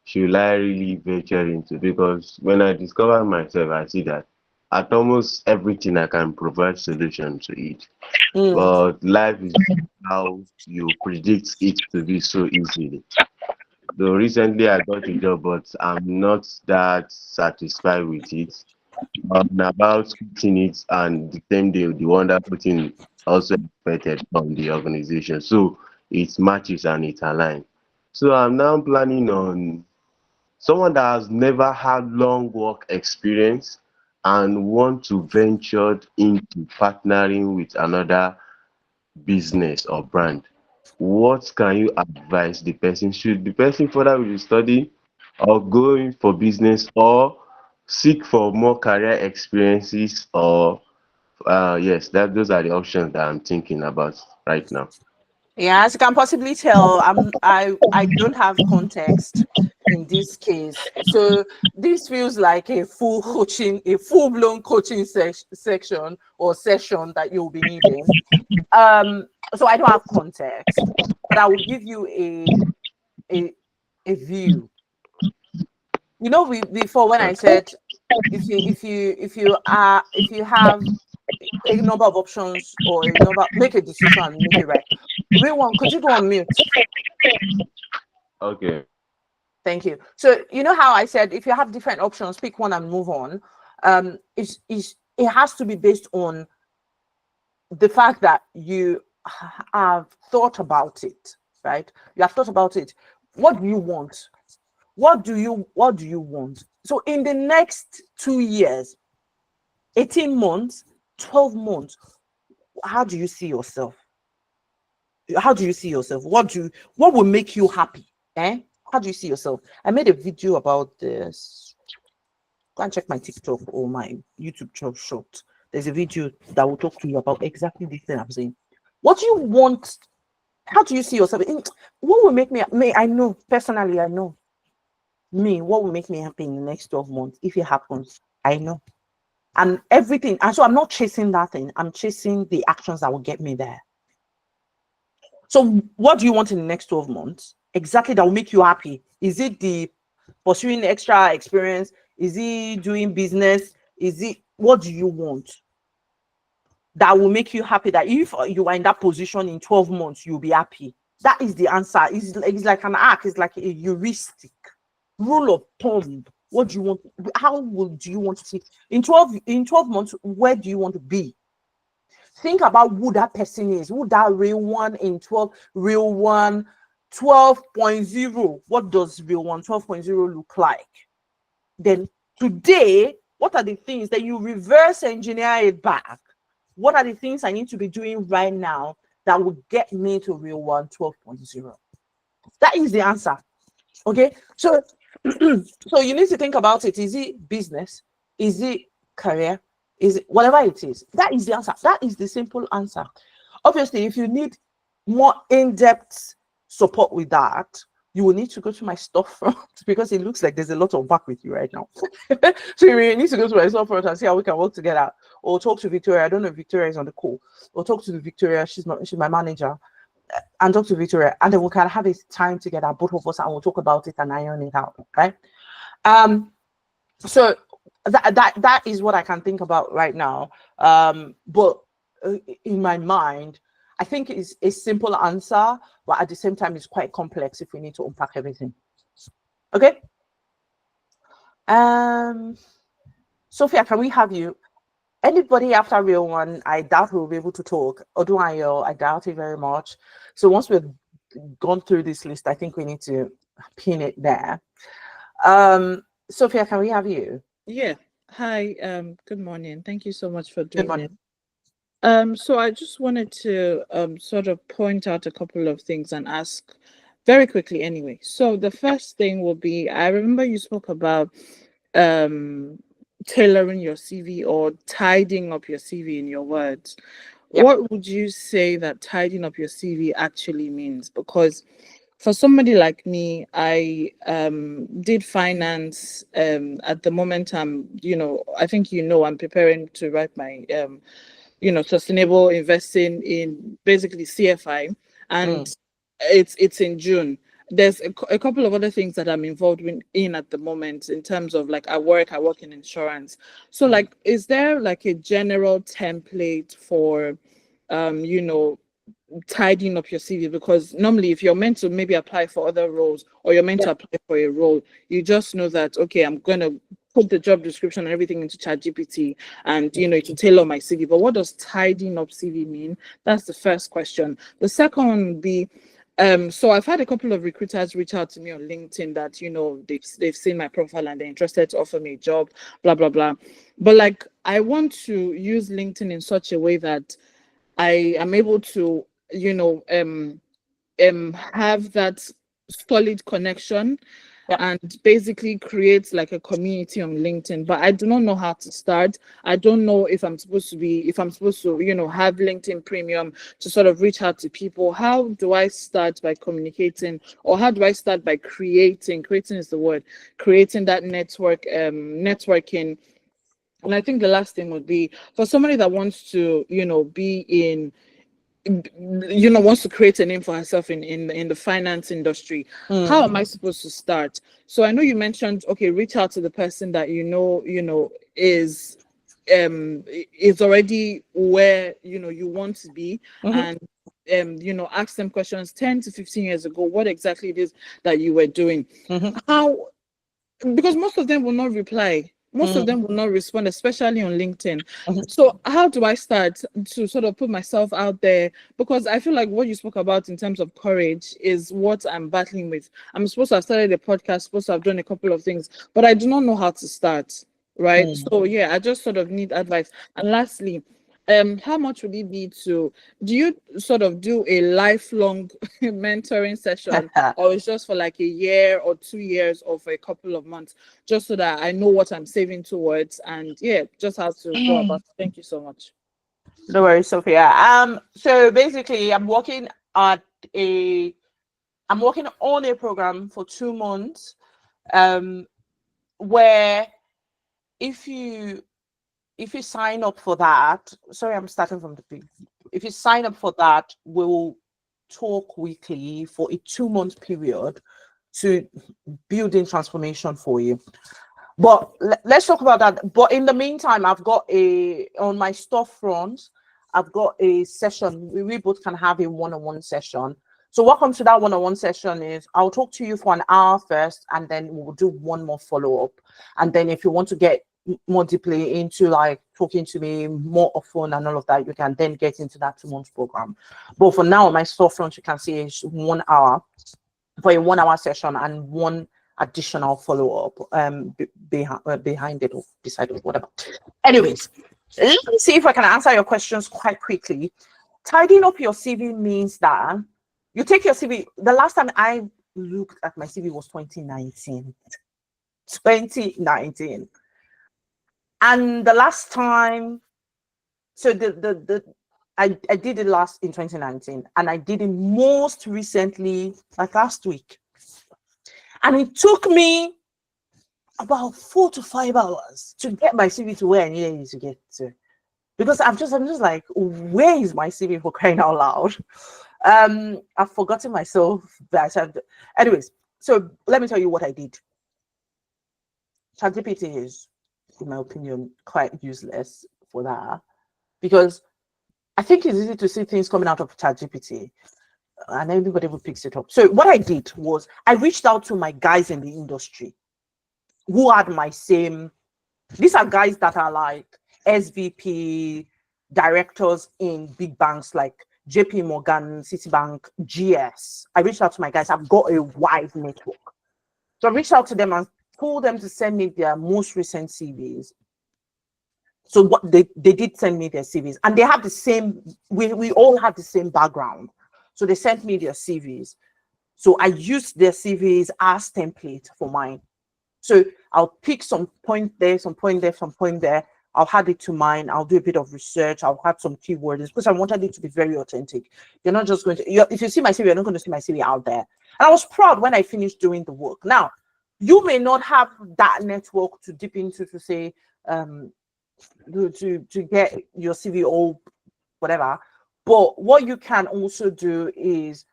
F: should I really venture into, because when I discover myself, I see that at almost everything I can provide solution to it. But life is how you predict it to be so easily. Though recently I got a job, but I'm not that satisfied with it. I'm about quitting it, and the same day, the one that put in also expected from the organization. So it matches and it aligns. So I'm now planning on someone that has never had long work experience and want to venture into partnering with another business or brand. What can you advise the person? Should the person further with the study, or going for business, or seek for more career experiences, or yes, those are the options that I'm thinking about right now.
A: Yeah, as you can possibly tell, I don't have context in this case. So this feels like a full-blown coaching section or session that you'll be needing. So I don't have context, but I will give you a view. You know, before when I said if you have a number of options or a number, make a decision and make it right. Real one, could you go on mute?
F: Okay.
A: Thank you. So you know how I said if you have different options, pick one and move on. It has to be based on the fact that you have thought about it, right? You have thought about it. What do you want? What do you want? So in the next 2 years, 18 months, 12 months, how do you see yourself? How do you see yourself? What will make you happy? How do you see yourself? I made a video about this. Go and check my TikTok or my YouTube short. There's a video that will talk to you about exactly this thing I'm saying. What do you want? How do you see yourself? What will make me I know personally, I know me, what will make me happy in the next 12 months if it happens? I know. And everything. And so I'm not chasing that thing. I'm chasing the actions that will get me there. So what do you want in the next 12 months? Exactly, that will make you happy. Is it the pursuing extra experience? Is it doing business? What do you want that will make you happy, that if you are in that position in 12 months, you'll be happy? That is the answer. It's like an arc. It's like a heuristic rule of thumb. What do you want? Do you want to see in 12 months? Where do you want to be? Think about who that person is, who that real one in 12, real one 12.0. What does real one 12.0 look like? Then today, what are the things that you reverse engineer it back? What are the things I need to be doing right now that will get me to real one 12.0. That is the answer. Okay, so so you need to think about it. Is it business? Is it career? Is it whatever it is? That is the answer. That is the simple answer. Obviously, if you need more in-depth support with that, you will need to go to my storefront because it looks like there's a lot of work with you right now. So you need to go to my storefront and see how we can work together, or talk to Victoria. I don't know if Victoria is on the call, or talk to Victoria. She's my manager, and talk to Victoria, and then we can have a time together, both of us, and we'll talk about it and iron it out. Right? So that is what I can think about right now. But in my mind, I think it's a simple answer, but at the same time, it's quite complex if we need to unpack everything. Okay. Sophia, can we have you? Anybody after real one? I doubt we'll be able to talk. Odunayo, I doubt it very much. So once we've gone through this list, I think we need to pin it there. Sophia, can we have you?
H: Yeah. Hi. Good morning. Thank you so much for
A: Good
H: doing
A: morning.
H: it. So I just wanted to sort of point out a couple of things and ask very quickly anyway. So the first thing will be, I remember you spoke about tailoring your CV or tidying up your CV in your words.
A: Yep.
H: What would you say that tidying up your CV actually means? Because for somebody like me, I did finance. At the moment, I think I'm preparing to write my sustainable investing in basically CFI, and it's in June. There's a couple of other things that I'm involved in at the moment in terms of like I work in insurance. So like, is there like a general template for, tidying up your CV? Because normally if you're meant to maybe apply for other roles, or you're meant to apply for a role, you just know that, okay, I'm going to put the job description and everything into ChatGPT and, to tailor my CV. But what does tidying up CV mean? That's the first question. The second one would be, so I've had a couple of recruiters reach out to me on LinkedIn that, they've seen my profile and they're interested to offer me a job, blah, blah, blah. But like, I want to use LinkedIn in such a way that I am able to, have that solid connection and basically create like a community on LinkedIn. But I do not know how to start. I don't know if I'm supposed to, have LinkedIn Premium to sort of reach out to people. How do I start by communicating, or how do I start by creating is the word, creating that networking? And I think the last thing would be for somebody that wants to, be in, wants to create a name for herself in the finance industry. How am I supposed to start? So I know you mentioned, okay, reach out to the person that is already where you want to be, and ask them questions 10 to 15 years ago, what exactly it is that you were doing. How, because most of them will not reply. Most of them will not respond, especially on LinkedIn. So how do I start to sort of put myself out there? Because I feel like what you spoke about in terms of courage is what I'm battling with. I'm supposed to have started a podcast, supposed to have done a couple of things, but I do not know how to start, right? So yeah, I just sort of need advice. And lastly, how much would it be do you sort of do a lifelong mentoring session, or it's just for like a year or 2 years or for a couple of months, just so that I know what I'm saving towards, and just how to go about it? Thank you so much.
A: No worries, Sophia. So basically I'm working on a program for 2 months, where if you sign up for that, sorry, I'm starting from the beginning. If you sign up for that, we'll talk weekly for a 2-month period to build in transformation for you. But let's talk about that. But in the meantime, I've got on my storefront, I've got a session. We both can have a one-on-one session. So what comes to that one-on-one session is I'll talk to you for an hour first, and then we'll do one more follow-up. And then if you want to get more deeply into like talking to me more often and all of that, you can then get into that 2-month program. But for now, my storefront, you can see is 1 hour for a 1 hour session and one additional follow-up behind it or beside it, whatever. Anyways, let me see if I can answer your questions quite quickly. tidying up your CV means that you take your CV. The last time I looked at my CV was 2019. 2019. And the last time, so I did it last in 2019, and I did it most recently, like last week. And it took me about 4 to 5 hours to get my CV to where I needed it to get to. Because I'm just like, where is my CV, for crying out loud? I've forgotten myself. Anyways, so let me tell you what I did. ChatGPT is, in my opinion, quite useless for that, because I think it's easy to see things coming out of ChatGPT and everybody will pick it up. So what I did was I reached out to my guys in the industry who had my same. These are guys that are like SVP directors in big banks like JP Morgan, Citibank, GS. I reached out to my guys. I've got a wide network. So I reached out to them and told them to send me their most recent CVs. So what they did send me their CVs, and they have the same, we all have the same background. So they sent me their CVs. So I used their CVs as template for mine. So I'll pick some point there, some point there, some point there. I'll add it to mine. I'll do a bit of research. I'll add some keywords because I wanted it to be very authentic. You're not just going to, if you see my CV, you're not going to see my CV out there. And I was proud when I finished doing the work. Now, you may not have that network to dip into to say, to get your CV all whatever. But what you can also do is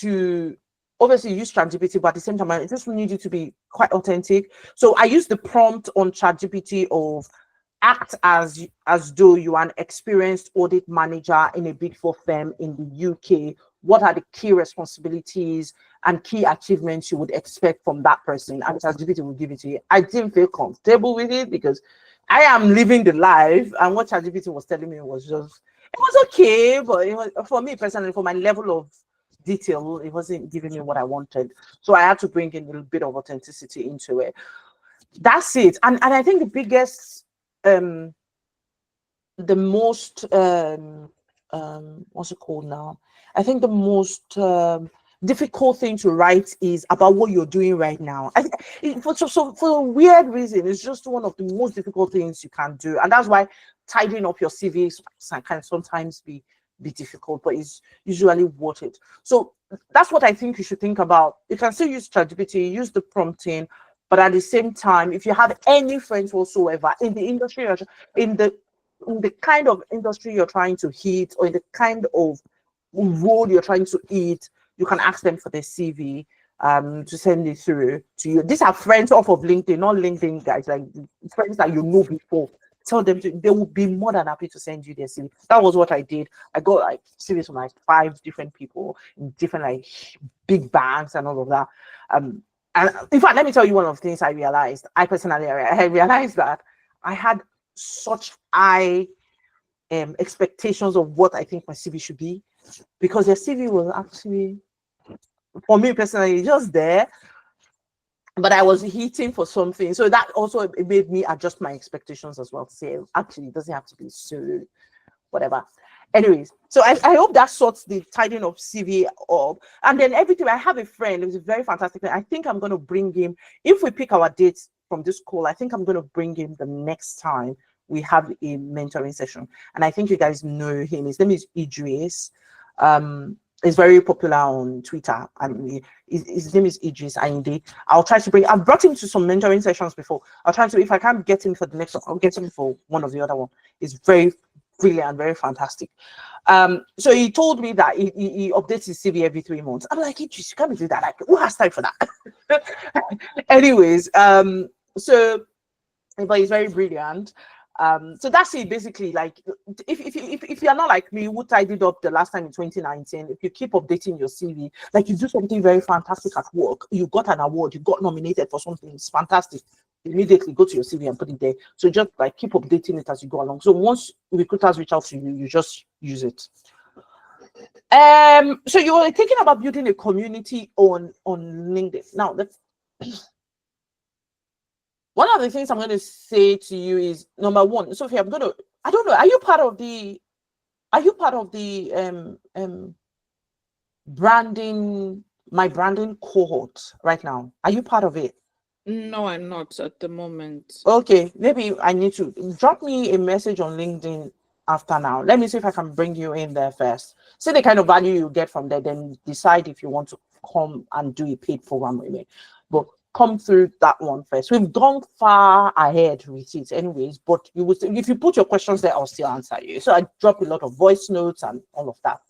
A: to obviously use ChatGPT, but at the same time, I just need you to be quite authentic. So I use the prompt on ChatGPT of act as though you are an experienced audit manager in a Big Four firm in the UK. What are the key responsibilities and key achievements you would expect from that person? And ChatGPT will give it to you. I didn't feel comfortable with it because I am living the life, and what ChatGPT was telling me was just, it was okay, but it was, for me personally, for my level of detail, it wasn't giving me what I wanted. So I had to bring in a little bit of authenticity into it. That's it. And I think the biggest, the most, what's it called now? I think the most difficult thing to write is about what you're doing right now. I think for a weird reason, it's just one of the most difficult things you can do. And that's why tidying up your CV can sometimes be difficult, but it's usually worth it. So that's what I think you should think about. You can still use ChatGPT, use the prompting, but at the same time, if you have any friends whatsoever in the industry, in the kind of industry you're trying to hit, or in the kind of role you're trying to hit, you can ask them for their CV to send it through to you. These are friends off of LinkedIn, not LinkedIn guys, like friends that you know before. Tell them they will be more than happy to send you their CV. That was what I did. I got like CVs from like 5 different people in different like big banks and all of that. And in fact, let me tell you one of the things I realized. I personally I realized that I had such high expectations of what I think my CV should be, because their CV was actually, for me personally, just there, but I was hitting for something. So that also it made me adjust my expectations as well, to say actually it doesn't have to be so whatever. Anyways, so I hope that sorts the tidying of CV up. And then everything, I have a friend who's a very fantastic friend. I think I'm going to bring him, if we pick our dates from this call, I think I'm going to bring him the next time we have a mentoring session. And I think you guys know him. His name is Idris. Is very popular on Twitter, and his name is Idris Ayinde. I've brought him to some mentoring sessions before. I'll try to, if I can't get him for the next one, I'll get him for one of the other one. He's very brilliant, very fantastic. So he told me that he updates his CV every 3 months. I'm like, Idris, you can't do that. Like, who has time for that? Anyways, so, but he's very brilliant. So that's it basically. Like, if you're not like me, who tidied up the last time in 2019, if you keep updating your CV, like you do something very fantastic at work, you got an award, you got nominated for something, it's fantastic, immediately go to your CV and put it there. So just like keep updating it as you go along. So once recruiters reach out to you, you just use it. So you were thinking about building a community on LinkedIn. Now one of the things I'm going to say to you is, number one, Sophie, I don't know, are you part of the Are you part of the my branding cohort right now? Are you part of it?
H: No, I'm not at the moment.
A: Okay, maybe I need to drop me a message on LinkedIn after now. Let me see if I can bring you in there first. See the kind of value you get from there, then decide if you want to come and do a paid program with me. But come through that one first. We've gone far ahead with it anyways, but you would, if you put your questions there, I'll still answer you. So I drop a lot of voice notes and all of that.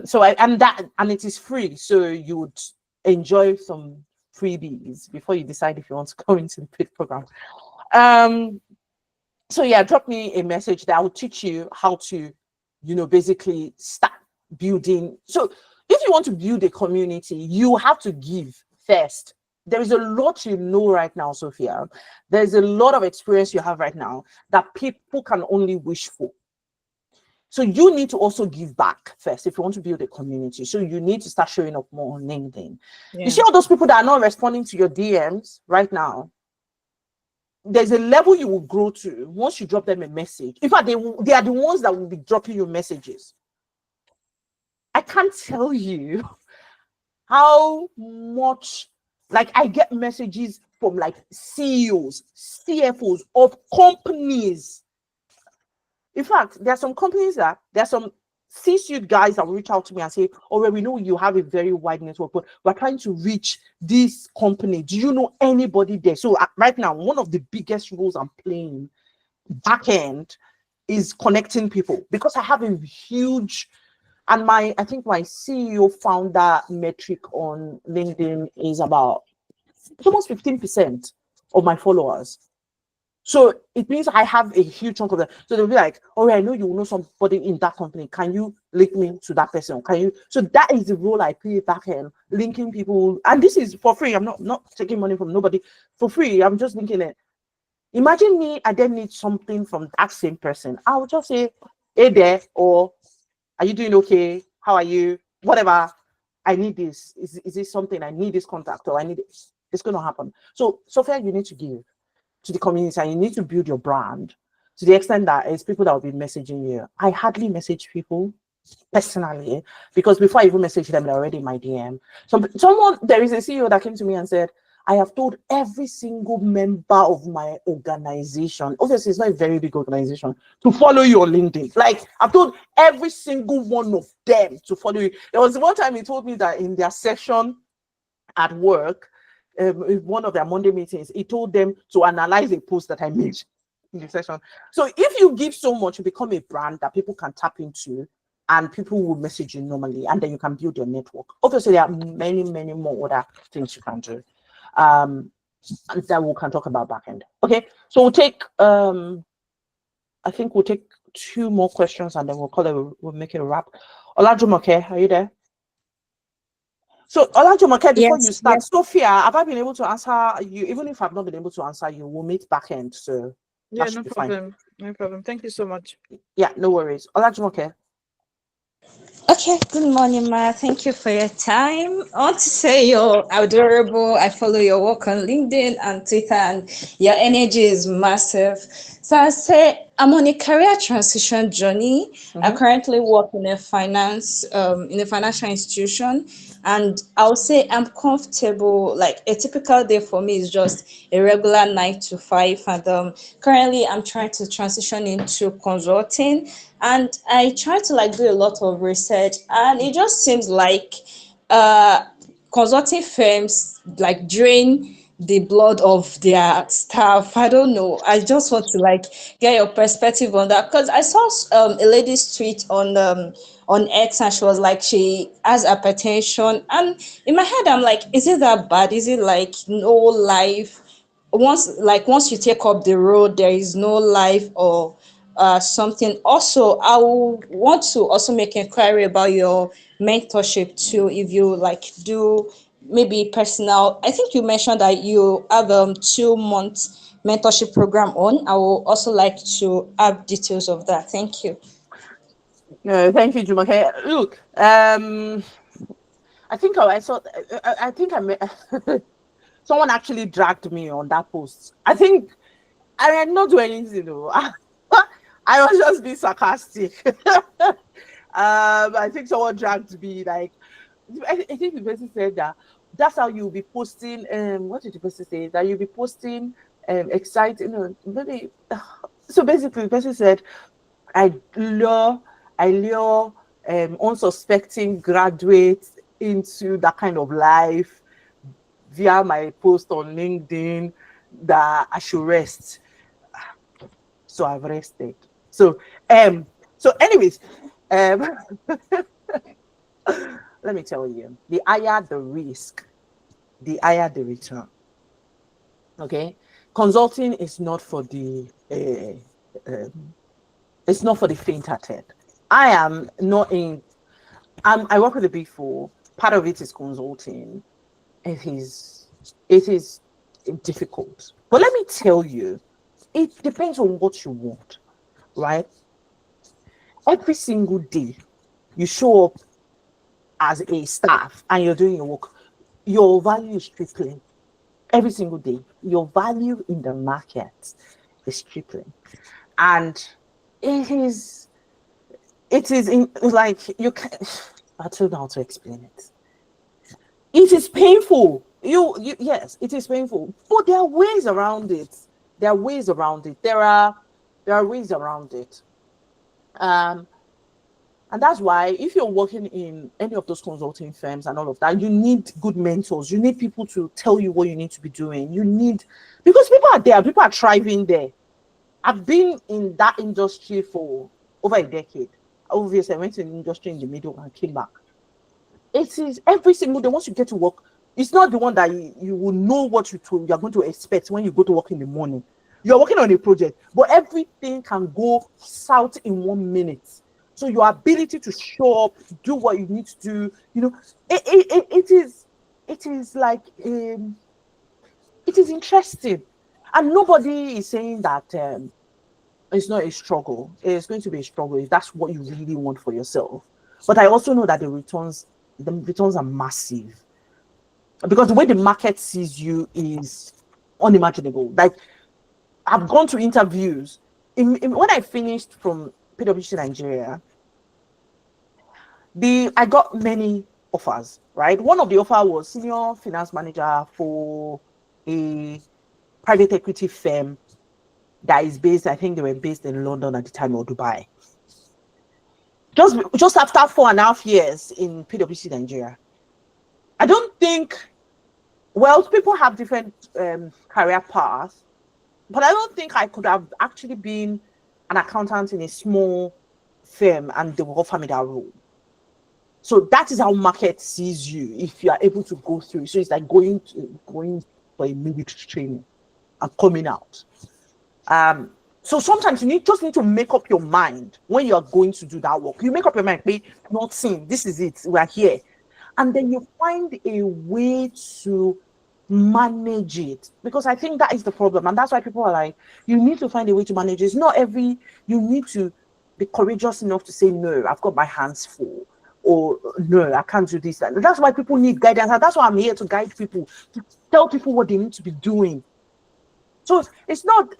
A: So and it is free, so you would enjoy some freebies before you decide if you want to go into the paid program. So yeah, drop me a message that will teach you how to, basically start building. So if you want to build a community, you have to give first. There is a lot right now, Sophia. There's a lot of experience you have right now that people can only wish for. So you need to also give back first if you want to build a community. So you need to start showing up more on LinkedIn.
H: Yeah.
A: You see all those people that are not responding to your DMs right now? There's a level you will grow to once you drop them a message. In fact, they are the ones that will be dropping you messages. I can't tell you how much, like, I get messages from like CEOs, CFOs of companies. In fact, there are some companies there are some C-suite guys that will reach out to me and say, "Oh, well, we know you have a very wide network, but we're trying to reach this company. Do you know anybody there?" So right now, one of the biggest roles I'm playing back end is connecting people, because I have a huge, and I think my CEO founder metric on LinkedIn is about almost 15% of my followers. So it means I have a huge chunk of them. So they'll be like, "Oh, I know you know somebody in that company. Can you link me to that person? Can you?" So that is the role I play back end, linking people. And this is for free. I'm not taking money from nobody for free. I'm just linking it. Imagine me, I then need something from that same person. I'll just say, "Hey there," or "Are you doing okay? How are you?" Whatever. I need this. Is this something I need this contact, or I need it? It's going to happen. So, Sophia, you need to give to the community, and you need to build your brand to the extent that it's people that will be messaging you. I hardly message people personally, because before I even message them, they're already in my DM. There is a CEO that came to me and said, "I have told every single member of my organization," obviously it's not a very big organization, "to follow you on LinkedIn." Like, I've told every single one of them to follow you. There was one time he told me that in their session at work, in one of their Monday meetings, he told them to analyze a post that I made in the session. So if you give so much, you become a brand that people can tap into, and people will message you normally, and then you can build your network. Obviously, there are many, many more other things you can do. And that we can talk about back end. Okay, so we'll take I think we'll take 2 more questions, and then we'll make it a wrap. Olajumoke, are you there? So, Olajumoke, before you start, Sophia, have I been able to answer you? Even if I've not been able to answer you, we'll meet back end. So
H: Yeah,
A: that
H: no
A: should be
H: problem.
A: fine.
H: No problem. Thank you so much.
A: Yeah, no worries. Olajumoke.
I: Okay, good morning, Ma. Thank you for your time. I want to say you're adorable. I follow your work on LinkedIn and Twitter, and your energy is massive. So I say I'm on a career transition journey. I currently work in a financial institution, and I'll say I'm comfortable. Like, a typical day for me is just a regular 9 to 5, and currently I'm trying to transition into consulting, and I try to like do a lot of research, and it just seems like uh consulting firms like drain the blood of their staff. I don't know. I just want to like get your perspective on that, because I saw a lady's tweet on X, and she was like she has hypertension, and in my head I'm like, is it that bad? Is it like no life? Once you take up the road, there is no life, or something. Also, I will want to also make inquiry about your mentorship too. If you like do maybe personal, I think you mentioned that you have 2 month mentorship program on. I will also like to have details of that. Thank you.
A: No, thank you, Jumoke. Look, I think I saw. I think I met, someone actually dragged me on that post. I think I did not do anything though. I was just being sarcastic. I think someone dragged me like I think the person said that that's how you'll be posting. What did the person say? That you'll be posting exciting. Maybe. So basically, the person said, I lure, I lure unsuspecting graduates into that kind of life via my post on LinkedIn that I should rest. So I've rested. So anyways, um let me tell you, the higher the risk, the higher the return. Okay, consulting is not for the it's not for the faint-hearted. I am not in. I work with the Big Four. Part of it is consulting. It is it is difficult, but let me tell you, it depends on what you want, right? Every single day, you show up as a staff and you're doing your work. Your value is tripling every single day. Your value in the market is tripling, and it is like you can. I don't know how to explain it. It is painful. Yes, it is painful, but there are ways around it. There are ways around it. There are ways around it. Um, and that's why if you're working in any of those consulting firms and all of that, you need good mentors. You need people to tell you what you need to be doing. You need, because people are there, people are thriving there. I've been in that industry for over a decade. Obviously, I went to the industry in the middle and came back. It is every single day. Once you get to work, it's not the one that you will know what you're going to expect when you go to work in the morning. You're working on a project, but everything can go south in 1 minute. So your ability to show up, do what you need to do, it is like it is interesting, and nobody is saying that it's not a struggle. It's going to be a struggle if that's what you really want for yourself. But I also know that the returns are massive, because the way the market sees you is unimaginable. Like, I've gone to interviews when I finished from PwC Nigeria. I got many offers, right? One of the offer was senior finance manager for a private equity firm that is based, I think they were based in London at the time, or Dubai. Just after 4.5 years in PwC Nigeria. I don't think, well, people have different career paths, but I don't think I could have actually been an accountant in a small firm and they will offer me that role. So that is how market sees you if you are able to go through. So it's like going for a military training and coming out. So sometimes you just need to make up your mind when you are going to do that work. You make up your mind, be not seen. This is it. We are here, and then you find a way to manage it, because I think that is the problem, and that's why people are like, you need to find a way to manage it. It's not you need to be courageous enough to say no. I've got my hands full. Or no, I can't do this. That's why people need guidance, and that's why I'm here to guide people, to tell people what they need to be doing. So it's not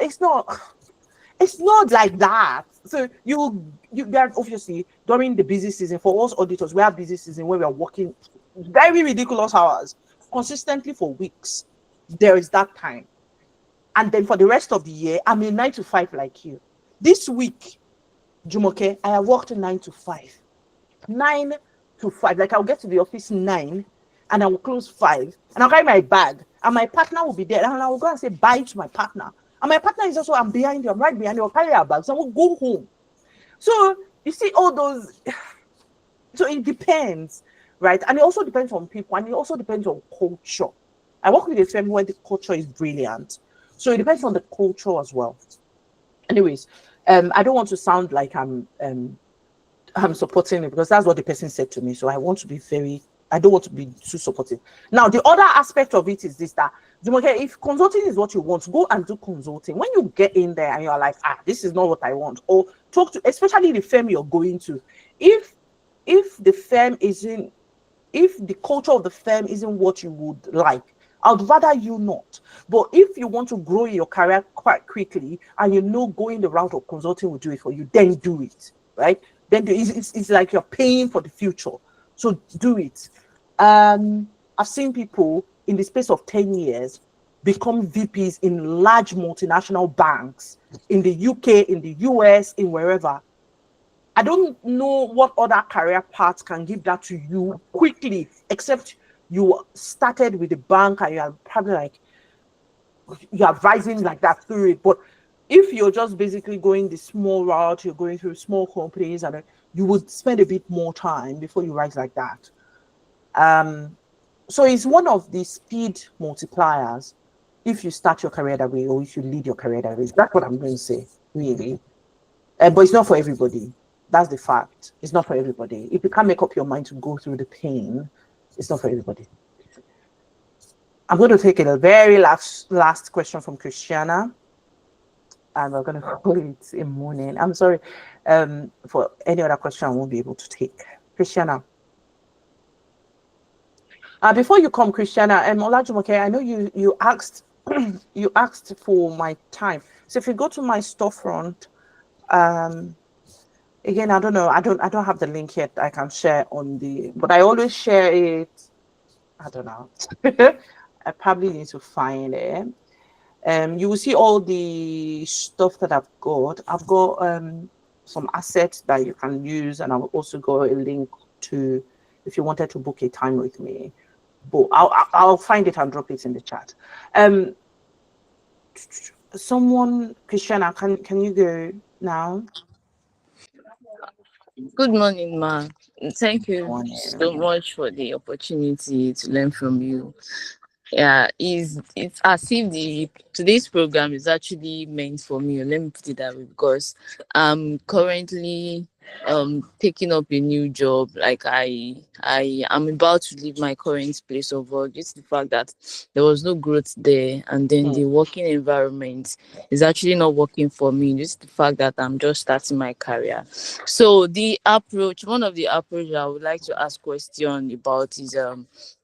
A: like that. So you are obviously during the busy season. For us auditors, we have busy season where we are working very ridiculous hours consistently for weeks. There is that time, and then for the rest of the year, I'm in 9 to 5 like you. This week, Jumoke, I have worked 9 to 5. 9 to 5. Like, I'll get to the office 9 and I will close 5 and I'll carry my bag and my partner will be there and I will go and say bye to my partner. And my partner is also, I'm behind you, I'm right behind you, I'll carry our bags and we'll go home. So you see all those. So it depends, right? And it also depends on people, and it also depends on culture. I work with a firm where the culture is brilliant. So it depends on the culture as well. Anyways, I don't want to sound like I'm supporting it, because that's what the person said to me. So I don't want to be too supportive. Now, the other aspect of it is this, that if consulting is what you want, go and do consulting. When you get in there and you're like, this is not what I want, or talk to, especially the firm you're going to, if the culture of the firm isn't what you would like, I'd rather you not. But if you want to grow your career quite quickly and you know going the route of consulting will do it for you, then do it, right? Then it's like you're paying for the future. So do it. I've seen people in the space of 10 years become VPs in large multinational banks in the UK, in the US, in wherever. I don't know what other career paths can give that to you quickly, except you started with the bank and you are probably like, you are rising like that through it. But if you're just basically going the small route, you're going through small companies, and you would spend a bit more time before you rise like that. So it's one of the speed multipliers if you start your career that way or if you lead your career that way. That's what I'm going to say, really. But it's not for everybody. That's the fact. It's not for everybody. If you can't make up your mind to go through the pain, it's not for everybody. I'm going to take a very last question from Christiana, and we're going to call it a morning. I'm sorry. For any other question, I won't be able to take. Christiana. Before you come, Christiana, Olajumoke, I know you asked you asked for my time. So if you go to my storefront, again, I don't know, I don't have the link yet. I can share on but I always share it. I don't know. I probably need to find it. You will see all the stuff that I've got. I've got some assets that you can use, and I've also got a link to if you wanted to book a time with me. But I'll find it and drop it in the chat. Someone, Christiana, can you go now?
J: Good morning, ma. Thank you
A: Morning.
J: so much for the opportunity to learn from you. Yeah, it's as if today's program is actually meant for me. Let me put it that way, because I'm currently taking up a new job. Like I am about to leave my current place of work. It's the fact that there was no growth there, and then the working environment is actually not working for me. Just the fact that I'm just starting my career. So one of the approach I would like to ask question about is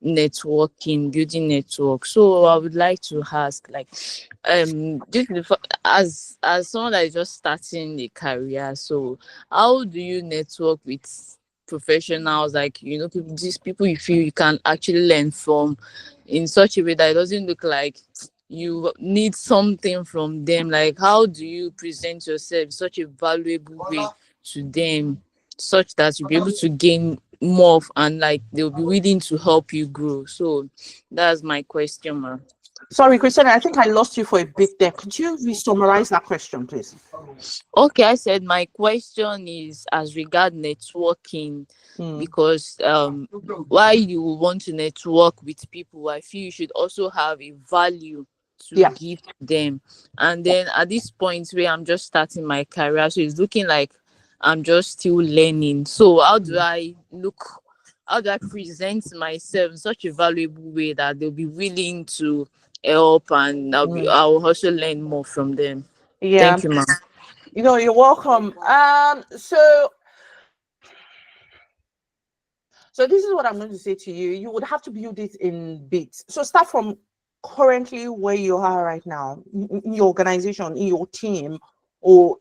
J: networking, building network. So I would like to ask, like, as someone that is just starting a career, so how do you network with professionals, like, these people you feel you can actually learn from in such a way that it doesn't look like you need something from them? Like, how do you present yourself in such a valuable way to them, such that you'll be able to gain more and like they'll be willing to help you grow? So that's my question, ma.
A: Sorry, Christiana, I think I lost you for a bit there. Could you re-summarize that question, please?
J: Okay, I said my question is as regard networking, because why you want to network with people, I feel you should also have a value to give to them. And then at this point where I'm just starting my career, so it's looking like I'm just still learning. So how do I present myself in such a valuable way that they'll be willing to help, and I'll also learn more from them?
A: Yeah.
J: Thank you, ma'am.
A: You're welcome. So this is what I'm going to say to you. You would have to build it in bits. So start from currently where you are right now, in your organization, in your team, or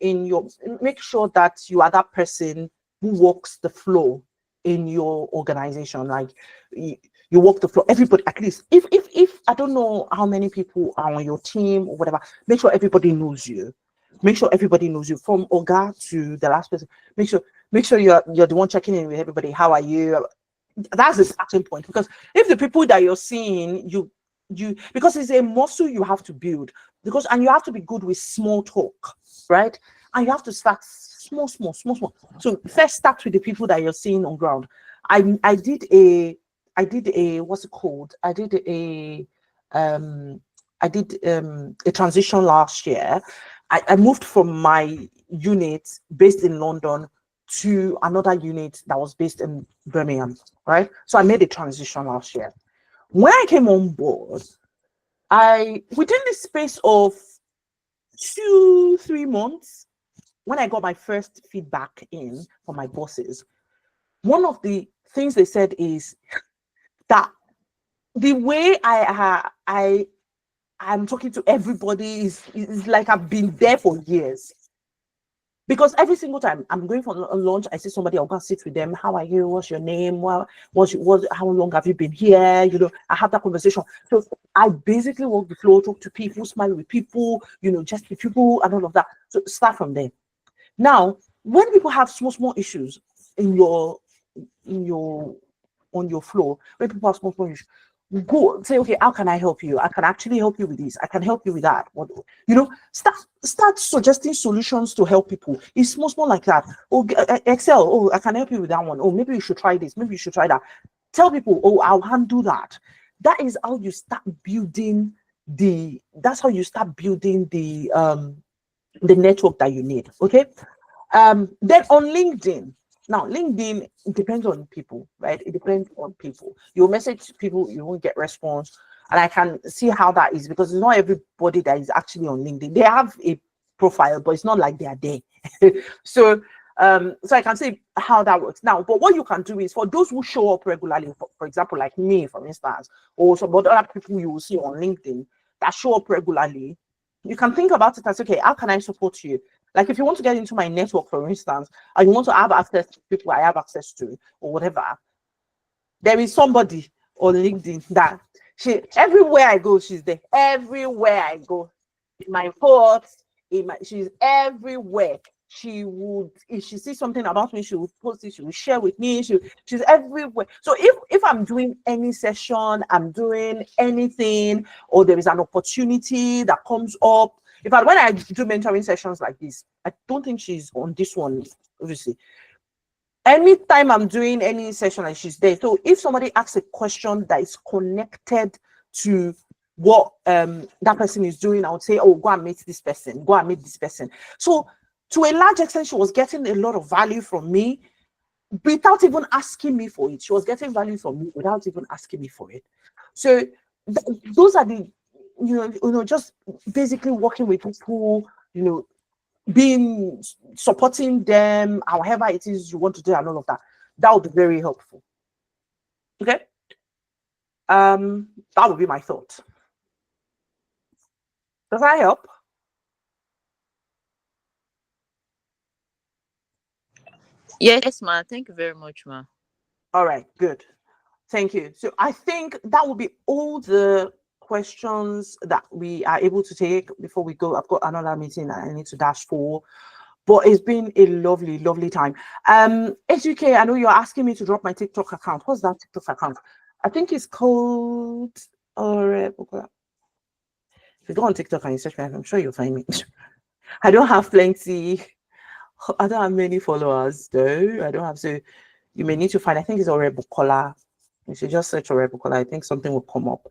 A: make sure that you are that person who walks the floor in your organization. Like you walk the floor. Everybody, at least, if I don't know how many people are on your team or whatever, make sure everybody knows you. Make sure everybody knows you, from Oga to the last person. Make sure you're the one checking in with everybody. How are you? That's the starting point, because if the people that you're seeing, because it's a muscle you have to build, and you have to be good with small talk, right? And you have to start small. So first start with the people that you're seeing on ground. I did a what's it called? I did a transition last year. I moved from my unit based in London to another unit that was based in Birmingham, right? So I made a transition last year. When I came on board, within the space of 2-3 months, when I got my first feedback in from my bosses, one of the things they said is that the way I'm talking to everybody is like I've been there for years. Because every single time I'm going for a lunch, I see somebody, I'll go and sit with them. How are you? What's your name? How long have you been here? I have that conversation. So I basically walk the floor, talk to people, smile with people, just with people and all of that. So start from there. Now, when people have small issues in your on your floor, when people have small issues, go say, okay, how can I help you? I can actually help you with this. I can help you with that. Start suggesting solutions to help people. It's small like that. Oh, Excel. Oh, I can help you with that one. Oh, maybe you should try this. Maybe you should try that. Tell people, oh, I'll handle that. That is how you start building that's how you start building the network that you need. Okay. Then on LinkedIn, now LinkedIn, it depends on people, right? It depends on people. You message people, you won't get response, and I can see how that is because it's not everybody that is actually on LinkedIn. They have a profile, but it's not like they are there. so so I can see how that works now. But what you can do is for those who show up regularly, for example, like me, for instance, or some other people you will see on LinkedIn that show up regularly, you can think about it as, okay, how can I support you? Like if you want to get into my network, for instance, and you want to have access to people I have access to or whatever, there is somebody on LinkedIn that everywhere I go, she's there. Everywhere I go, in my thoughts, she's everywhere. She would, if she sees something about me, she would post it, she will share with me. She's everywhere. So if I'm doing any session, I'm doing anything, or there is an opportunity that comes up. In fact, when I do mentoring sessions like this, I don't think she's on this one, obviously. Anytime I'm doing any session, and she's there. So if somebody asks a question that is connected to what that person is doing, I would say, oh, go and meet this person, go and meet this person. So to a large extent, she was getting a lot of value from me without even asking me for it. She was getting value from me without even asking me for it. So those are the, just basically working with people, being supporting them, however it is you want to do, and all of that. That would be very helpful. Okay. That would be my thought. Does that help?
J: Yes, ma. Thank you very much, ma.
A: All right, good. Thank you. So I think that will be all the questions that we are able to take before we go. I've got another meeting that I need to dash for. But it's been a lovely, lovely time. HUK, I know you're asking me to drop my TikTok account. What's that TikTok account? I think it's called Bukola. If you go on TikTok and you search me, I'm sure you'll find me. I don't have plenty. I don't have many followers though. I don't have, so you may need to find. I think it's Bukola. You should just search Bukola. I think something will come up.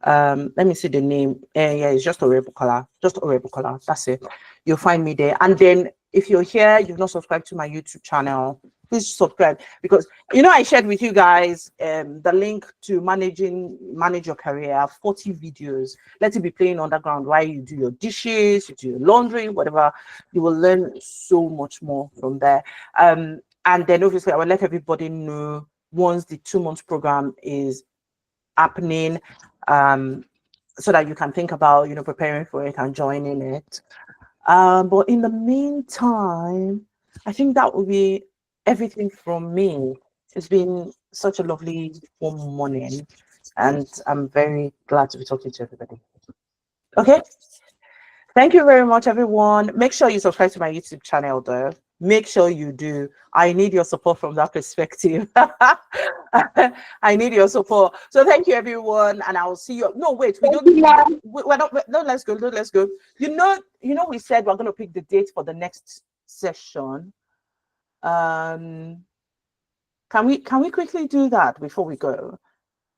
A: Let me see the name. Yeah, it's just Bukola. Just Bukola. That's it. You'll find me there. And then if you're here, you've not subscribed to my YouTube channel, please subscribe, because I shared with you guys the link to manage your career, 40 videos. Let it be playing underground while you do your dishes, you do your laundry, whatever. You will learn so much more from there. And then obviously I will let everybody know once the 2 month program is happening, so that you can think about preparing for it and joining it. But in the meantime, I think that will be everything from me. It's been such a lovely warm morning, and I'm very glad to be talking to everybody. Okay. Thank you very much, everyone. Make sure you subscribe to my YouTube channel, though. Make sure you do. I need your support from that perspective. I need your support. So thank you, everyone, and I'll see you. No, wait, we don't. We're not. No, let's go. No, let's go. We said we're going to pick the date for the next session. Can we quickly do that before we go?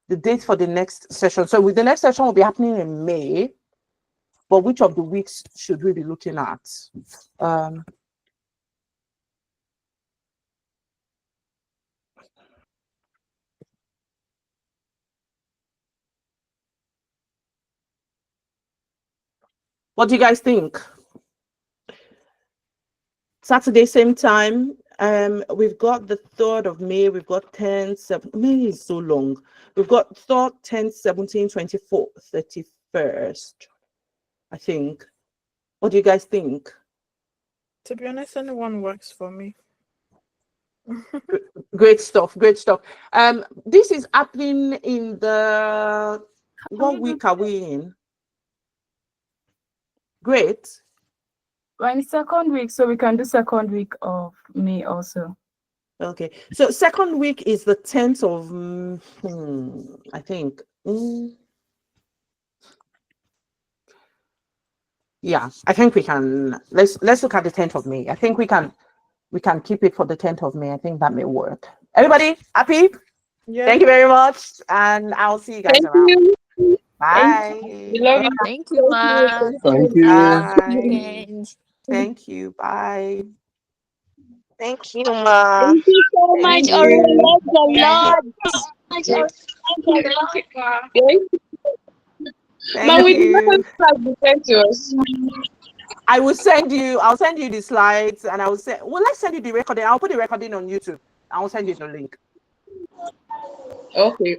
A: The date for the next session. So the next session will be happening in May. But which of the weeks should we be looking at? What do you guys think? Saturday, same time. We've got the 3rd of May, we've got 10th, 7th. May is so long. We've got 3rd, 10th, 17th, 24th, 31st, I think. What do you guys think?
H: To be honest, anyone works for me.
A: Great stuff, great stuff. This is happening in the, what week are we in? Great.
K: We're in second week, so we can do second week of May also.
A: Okay, so second week is the 10th of I think. Yeah, I think we can, let's look at the 10th of May. I think we can keep it for the 10th of May. I think that may work. Everybody happy?
H: Yeah.
A: Thank you very much, and I'll see you guys
E: Thank
A: around.
E: you.
A: Bye.
E: We love you.
J: Thank you, ma.
F: Thank you.
A: Bye. Thank you. Bye.
B: Thank you, ma. Thank you so
A: Thank
B: much,
A: you.
E: Ma,
A: Thank
E: we did
A: you.
E: not be sent to us.
A: I'll send you the slides, and I will say, well, let's send you the recording. I'll put the recording on YouTube. I'll send you the link.
E: Okay.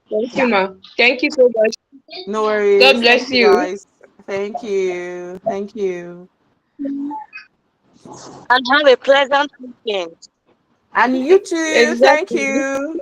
E: Thank
A: Yeah.
E: you, ma. Thank you so much.
A: No worries.
E: God bless
A: Thank you,
E: you.
A: guys. Thank you. Thank you.
B: And have a pleasant weekend.
A: And you too. Thank
E: Exactly.
A: you.